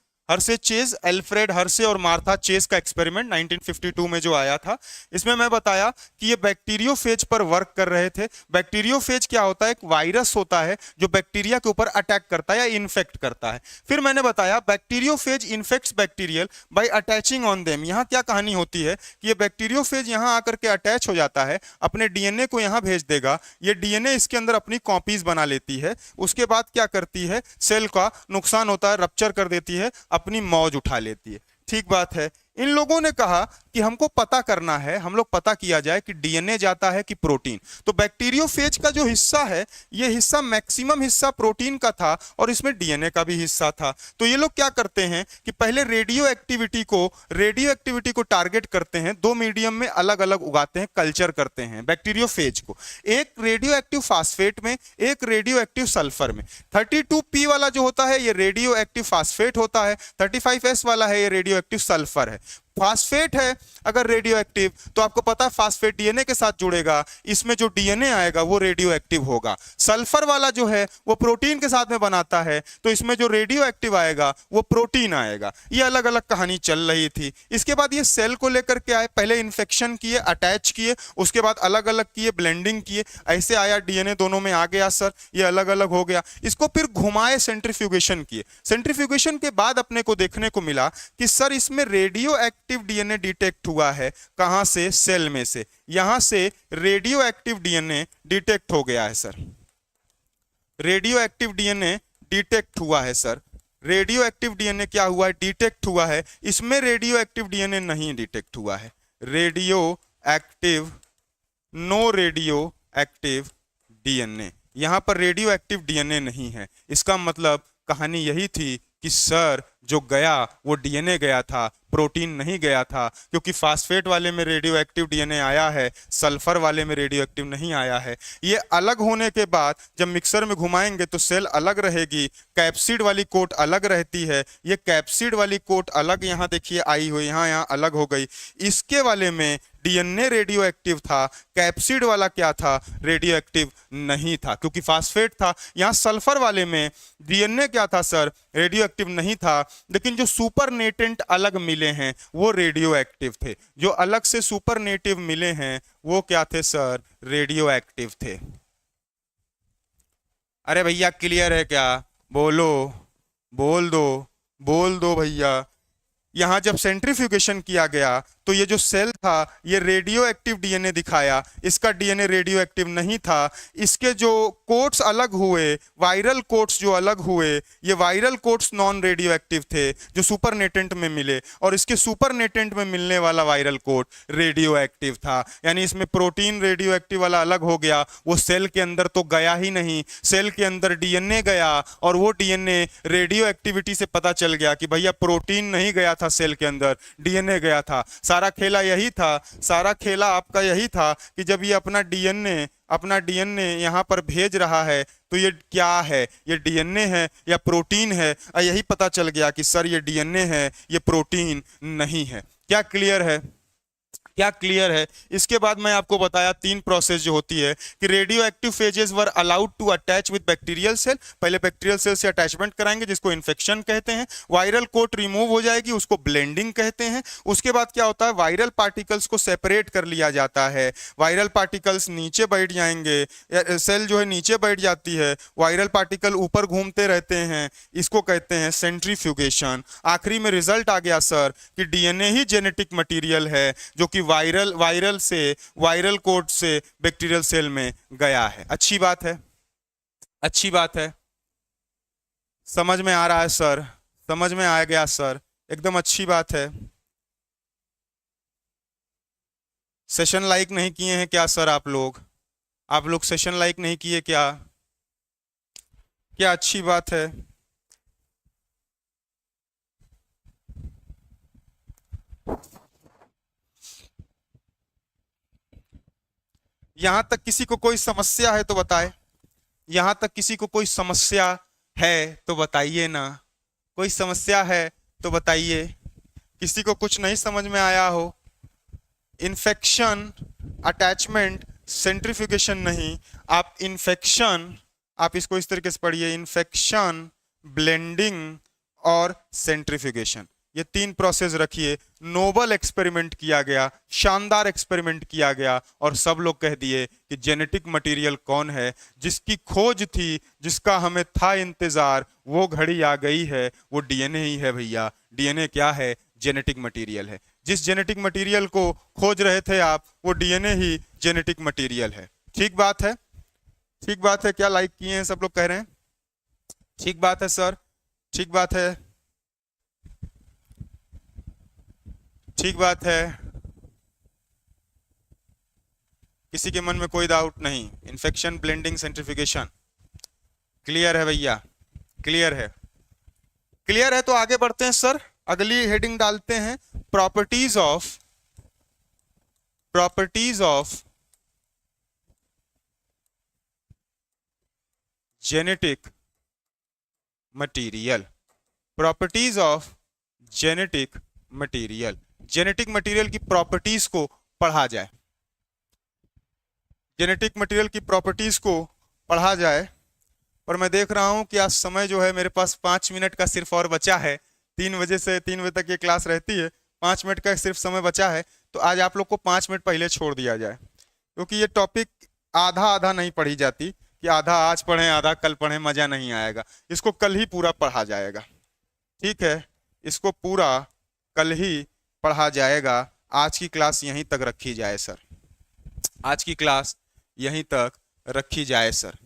Alfred Hershey और मार्था चेज का एक्सपेरिमेंट 1952 में जो आया था। इसमें मैं बताया कि ये बैक्टीरियोफेज पर वर्क कर रहे थे। बैक्टीरियोफेज क्या होता है? एक वायरस होता है जो बैक्टीरिया के ऊपर अटैक करता है या इन्फेक्ट करता है। फिर मैंने बताया bacteriophage infects bacterial bye attaching on them. यहाँ क्या कहानी होती है कि ये बैक्टीरियोफेज यहाँ आकर के अटैच हो जाता है, अपने डीएनए को यहाँ भेज देगा, ये डीएनए इसके अंदर अपनी कॉपीज बना लेती है। उसके बाद क्या करती है? सेल का नुकसान होता है, रप्चर कर देती है, अपनी मौज उठा लेती है। ठीक बात है। इन लोगों ने कहा कि हमको पता करना है, हम लोग पता किया जाए कि डीएनए जाता है कि प्रोटीन। तो बैक्टीरियोफेज का जो हिस्सा है, ये हिस्सा मैक्सिमम हिस्सा प्रोटीन का था और इसमें डीएनए का भी हिस्सा था। तो ये लोग क्या करते हैं कि पहले रेडियो एक्टिविटी को टारगेट करते हैं, दो मीडियम में अलग अलग उगाते हैं, कल्चर करते हैं बैक्टीरियोफेज को, एक रेडियो एक्टिव फास्फेट में, एक रेडियो एक्टिव सल्फर में। 32P वाला जो होता है ये रेडियो एक्टिव फास्फेट होता है, 35S वाला है ये रेडियो एक्टिव सल्फर है। फास्फेट है अगर रेडियो एक्टिव, तो आपको पता है फास्फेट डीएनए के साथ जुड़ेगा, इसमें जो डीएनए आएगा वो रेडियो एक्टिव होगा। सल्फर वाला जो है वो प्रोटीन के साथ में बनाता है, तो इसमें जो रेडियो एक्टिव आएगा वो प्रोटीन आएगा। ये अलग अलग कहानी चल रही थी। इसके बाद ये सेल को लेकर के आए, पहले इन्फेक्शन किए, अटैच किए, उसके बाद अलग अलग किए, ब्लेंडिंग किए, ऐसे आया डीएनए दोनों में आ गया सर, ये अलग अलग हो गया। इसको फिर घुमाए, सेंट्रीफ्यूगेशन किए। सेंट्रीफ्यूगेशन के बाद अपने को देखने को मिला कि सर इसमें radio active active DNA detect हुआ है। कहां से? सेल में से। यहां से रेडियो एक्टिव डीएनए डिटेक्ट हो गया है sir. Radio active DNA detect हुआ है सर। रेडियो एक्टिव डीएनए क्या हुआ है? डिटेक्ट हुआ है। इसमें रेडियो एक्टिव डीएनए नहीं डिटेक्ट हुआ है। Radio active, no radio active DNA, यहां पर रेडियो एक्टिव डीएनए नहीं है। इसका मतलब कहानी यही थी कि सर जो गया वो डीएनए गया था, प्रोटीन नहीं गया था, क्योंकि फास्फेट वाले में रेडियो एक्टिव डीएनए आया है, सल्फर वाले में रेडियो एक्टिव नहीं आया है। ये अलग होने के बाद जब मिक्सर में घुमाएंगे तो सेल अलग रहेगी, कैप्सिड वाली कोट अलग रहती है। ये कैप्सिड वाली कोट अलग यहाँ देखिए आई हुई, यहाँ अलग हो गई। इसके वाले में डीएनए रेडियो एक्टिव था, कैप्सिड वाला क्या था? रेडियो एक्टिव नहीं था, क्योंकि फास्फेट था। यहाँ सल्फर वाले में डीएनए क्या था सर? रेडियो एक्टिव नहीं था, लेकिन जो सुपरनेटेंट अलग मिले हैं वो रेडियो एक्टिव थे। जो अलग से सुपरनेटिव मिले हैं वो क्या थे सर? रेडियो एक्टिव थे। अरे भैया क्लियर है क्या? बोलो, बोल दो भैया। यहां जब सेंट्रीफ्यूगेशन किया गया तो ये जो सेल था ये रेडियो एक्टिव डीएनए दिखाया, इसका डीएनए रेडियो एक्टिव नहीं था। इसके जो कोट्स अलग हुए, वायरल कोट्स जो अलग हुए, ये viral quotes non radio active थे जो सुपरनेटेंट में मिले, और इसके सुपरनेटेंट में मिलने वाला वायरल कोट रेडियो एक्टिव था। यानी इसमें प्रोटीन रेडियो एक्टिव वाला अलग हो गया, वो सेल के अंदर तो गया ही नहीं। सेल के अंदर डीएनए गया और वो डीएनए रेडियो एक्टिविटी से पता चल गया कि भैया प्रोटीन नहीं गया था सेल के अंदर, डीएनए गया था। सारा खेला यही था, सारा खेला आपका यही था कि जब ये अपना डीएनए यहां पर भेज रहा है तो ये क्या है? ये डीएनए है या प्रोटीन है? यही पता चल गया कि सर ये डीएनए है, ये प्रोटीन नहीं है। क्या क्लियर है? क्या क्लियर है? इसके बाद मैं आपको बताया 3 प्रोसेस जो होती है कि radio active phages were allowed to attach with bacterial cell. पहले बैक्टीरियल सेल से अटैचमेंट कराएंगे जिसको इन्फेक्शन कहते हैं। वायरल कोट रिमूव हो जाएगी, उसको ब्लेंडिंग कहते हैं। उसके बाद क्या होता है? वायरल पार्टिकल्स को सेपरेट कर लिया जाता है। वायरल पार्टिकल्स नीचे बैठ जाएंगे, सेल जो है नीचे बैठ जाती है, वायरल पार्टिकल ऊपर घूमते रहते हैं, इसको कहते हैं सेंट्रीफ्यूगेशन। आखिरी में रिजल्ट आ गया सर कि डीएनए ही जेनेटिक मटीरियल है जो कि वायरल कोट से बैक्टीरियल सेल में गया है। अच्छी बात है, अच्छी बात है। समझ में आ रहा है सर? समझ में आ गया सर? एकदम अच्छी बात है। सेशन लाइक नहीं किए हैं क्या सर? आप लोग सेशन लाइक नहीं किए क्या? क्या अच्छी बात है। यहां तक किसी को कोई समस्या है तो बताए। यहां तक किसी को कोई समस्या है तो बताइए ना। कोई समस्या है तो बताइए। किसी को कुछ नहीं समझ में आया हो? इन्फेक्शन, अटैचमेंट, सेंट्रीफ्यूगेशन नहीं, आप इन्फेक्शन, आप इसको इस तरीके से पढ़िए, इन्फेक्शन, ब्लेंडिंग और सेंट्रीफ्यूगेशन, ये 3 प्रोसेस रखिए। नोबल एक्सपेरिमेंट किया गया, शानदार एक्सपेरिमेंट किया गया, और सब लोग कह दिए कि जेनेटिक मटेरियल कौन है? जिसकी खोज थी, जिसका हमें था इंतजार, वो घड़ी आ गई है, वो डीएनए ही है भैया। डीएनए क्या है? जेनेटिक मटेरियल है। जिस जेनेटिक मटेरियल को खोज रहे थे आप, वो डीएनए ही जेनेटिक मटेरियल है। ठीक बात है? ठीक बात है। क्या लाइक किए हैं सब लोग? कह रहे हैं ठीक बात है सर, ठीक बात है, ठीक बात है। किसी के मन में कोई डाउट नहीं? इन्फेक्शन, ब्लेंडिंग, सेंट्रीफ्यूगेशन क्लियर है भैया? क्लियर है? क्लियर है तो आगे बढ़ते हैं सर। अगली हेडिंग डालते हैं, properties of genetic material. Properties of genetic material. Genetic material की प्रॉपर्टीज को पढ़ा जाए। जेनेटिक मटेरियल की प्रॉपर्टीज को पढ़ा जाए। और मैं देख रहा हूं कि आज समय जो है मेरे पास 5 मिनट का सिर्फ और बचा है। 3 बजे से 3 बजे तक ये क्लास रहती है, 5 मिनट का सिर्फ समय बचा है। तो आज आप लोग को 5 मिनट पहले छोड़ दिया जाए, क्योंकि ये टॉपिक आधा नहीं पढ़ी जाती कि आधा आज पढ़ें आधा कल पढ़ें, मजा नहीं आएगा। इसको कल ही पूरा पढ़ा जाएगा, ठीक है? इसको पूरा कल ही पढ़ा जाएगा। आज की क्लास यहीं तक रखी जाए सर, आज की क्लास यहीं तक रखी जाए सर।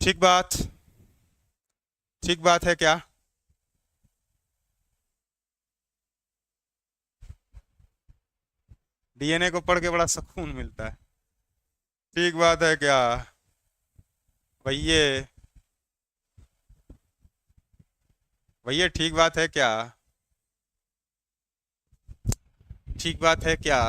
ठीक बात, ठीक बात है क्या? डीएनए को पढ़ के बड़ा सुकून मिलता है। ठीक बात है क्या भैया? भैया ठीक बात है क्या? ठीक बात है क्या?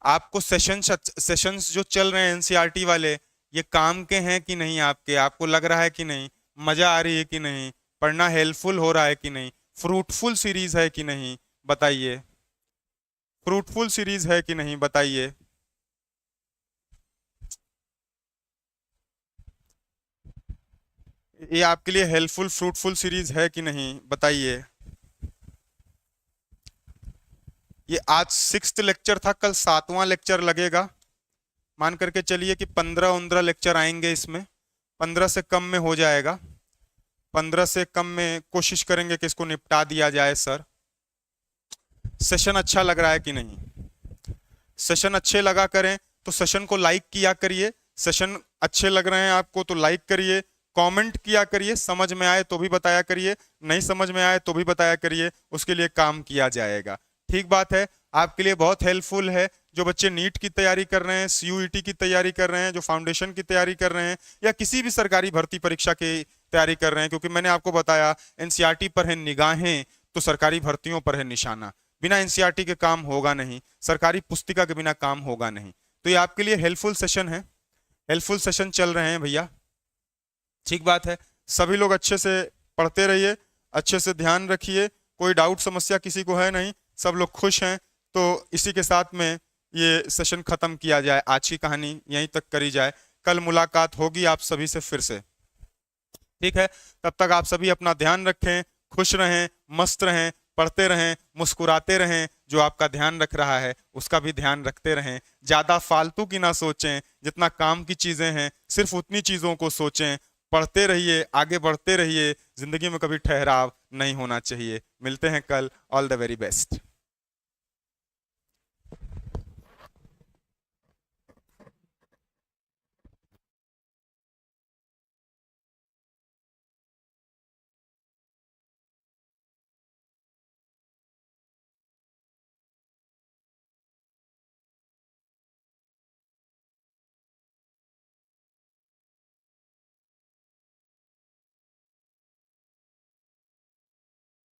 आपको सेशंस जो चल रहे हैं एनसीईआरटी वाले, ये काम के हैं कि नहीं आपके? आपको लग रहा है कि नहीं? मजा आ रही है कि नहीं? पढ़ना हेल्पफुल हो रहा है कि नहीं? फ्रूटफुल सीरीज है कि नहीं बताइए? फ्रूटफुल सीरीज है कि नहीं बताइए? ये आपके लिए हेल्पफुल फ्रूटफुल सीरीज है कि नहीं बताइए? ये आज 6th लेक्चर था, कल 7वां लेक्चर लगेगा। मान करके चलिए कि 15-15 लेक्चर आएंगे इसमें, 15 से कम में हो जाएगा। 15 से कम में कोशिश करेंगे कि इसको निपटा दिया जाए सर। सेशन अच्छा लग रहा है कि नहीं? सेशन अच्छे लगा करें तो सेशन को लाइक किया करिए। सेशन अच्छे लग रहे हैं आपको तो लाइक करिए, कमेंट किया करिए, समझ में आए तो भी बताया करिए, नहीं समझ में आए तो भी बताया करिए, उसके लिए काम किया जाएगा। ठीक बात है, आपके लिए बहुत हेल्पफुल है। जो बच्चे नीट की तैयारी कर रहे हैं, सीयूईटी की तैयारी कर रहे हैं, जो फाउंडेशन की तैयारी कर रहे हैं, या किसी भी सरकारी भर्ती परीक्षा की तैयारी कर रहे हैं, क्योंकि मैंने आपको बताया एनसीईआरटी पर है निगाहें तो सरकारी भर्तियों पर है निशाना। बिना एनसीईआरटी के काम होगा नहीं, सरकारी पुस्तिका के बिना काम होगा नहीं। तो ये आपके लिए हेल्पफुल सेशन है, हेल्पफुल सेशन चल रहे हैं भैया। ठीक बात है, सभी लोग अच्छे से पढ़ते रहिए, अच्छे से ध्यान रखिए, कोई डाउट समस्या किसी को है नहीं, सब लोग खुश हैं। तो इसी के साथ में ये सेशन खत्म किया जाए, आज की कहानी यहीं तक करी जाए। कल मुलाकात होगी आप सभी से फिर से, ठीक है? तब तक आप सभी अपना ध्यान रखें, खुश रहें, मस्त रहें, पढ़ते रहें, मुस्कुराते रहें। जो आपका ध्यान रख रहा है उसका भी ध्यान रखते रहें। ज्यादा फालतू की ना सोचें, जितना काम की चीजें हैं सिर्फ उतनी चीजों को सोचें। पढ़ते रहिए, आगे बढ़ते रहिए, जिंदगी में कभी ठहराव नहीं होना चाहिए। मिलते हैं कल, ऑल द वेरी बेस्ट।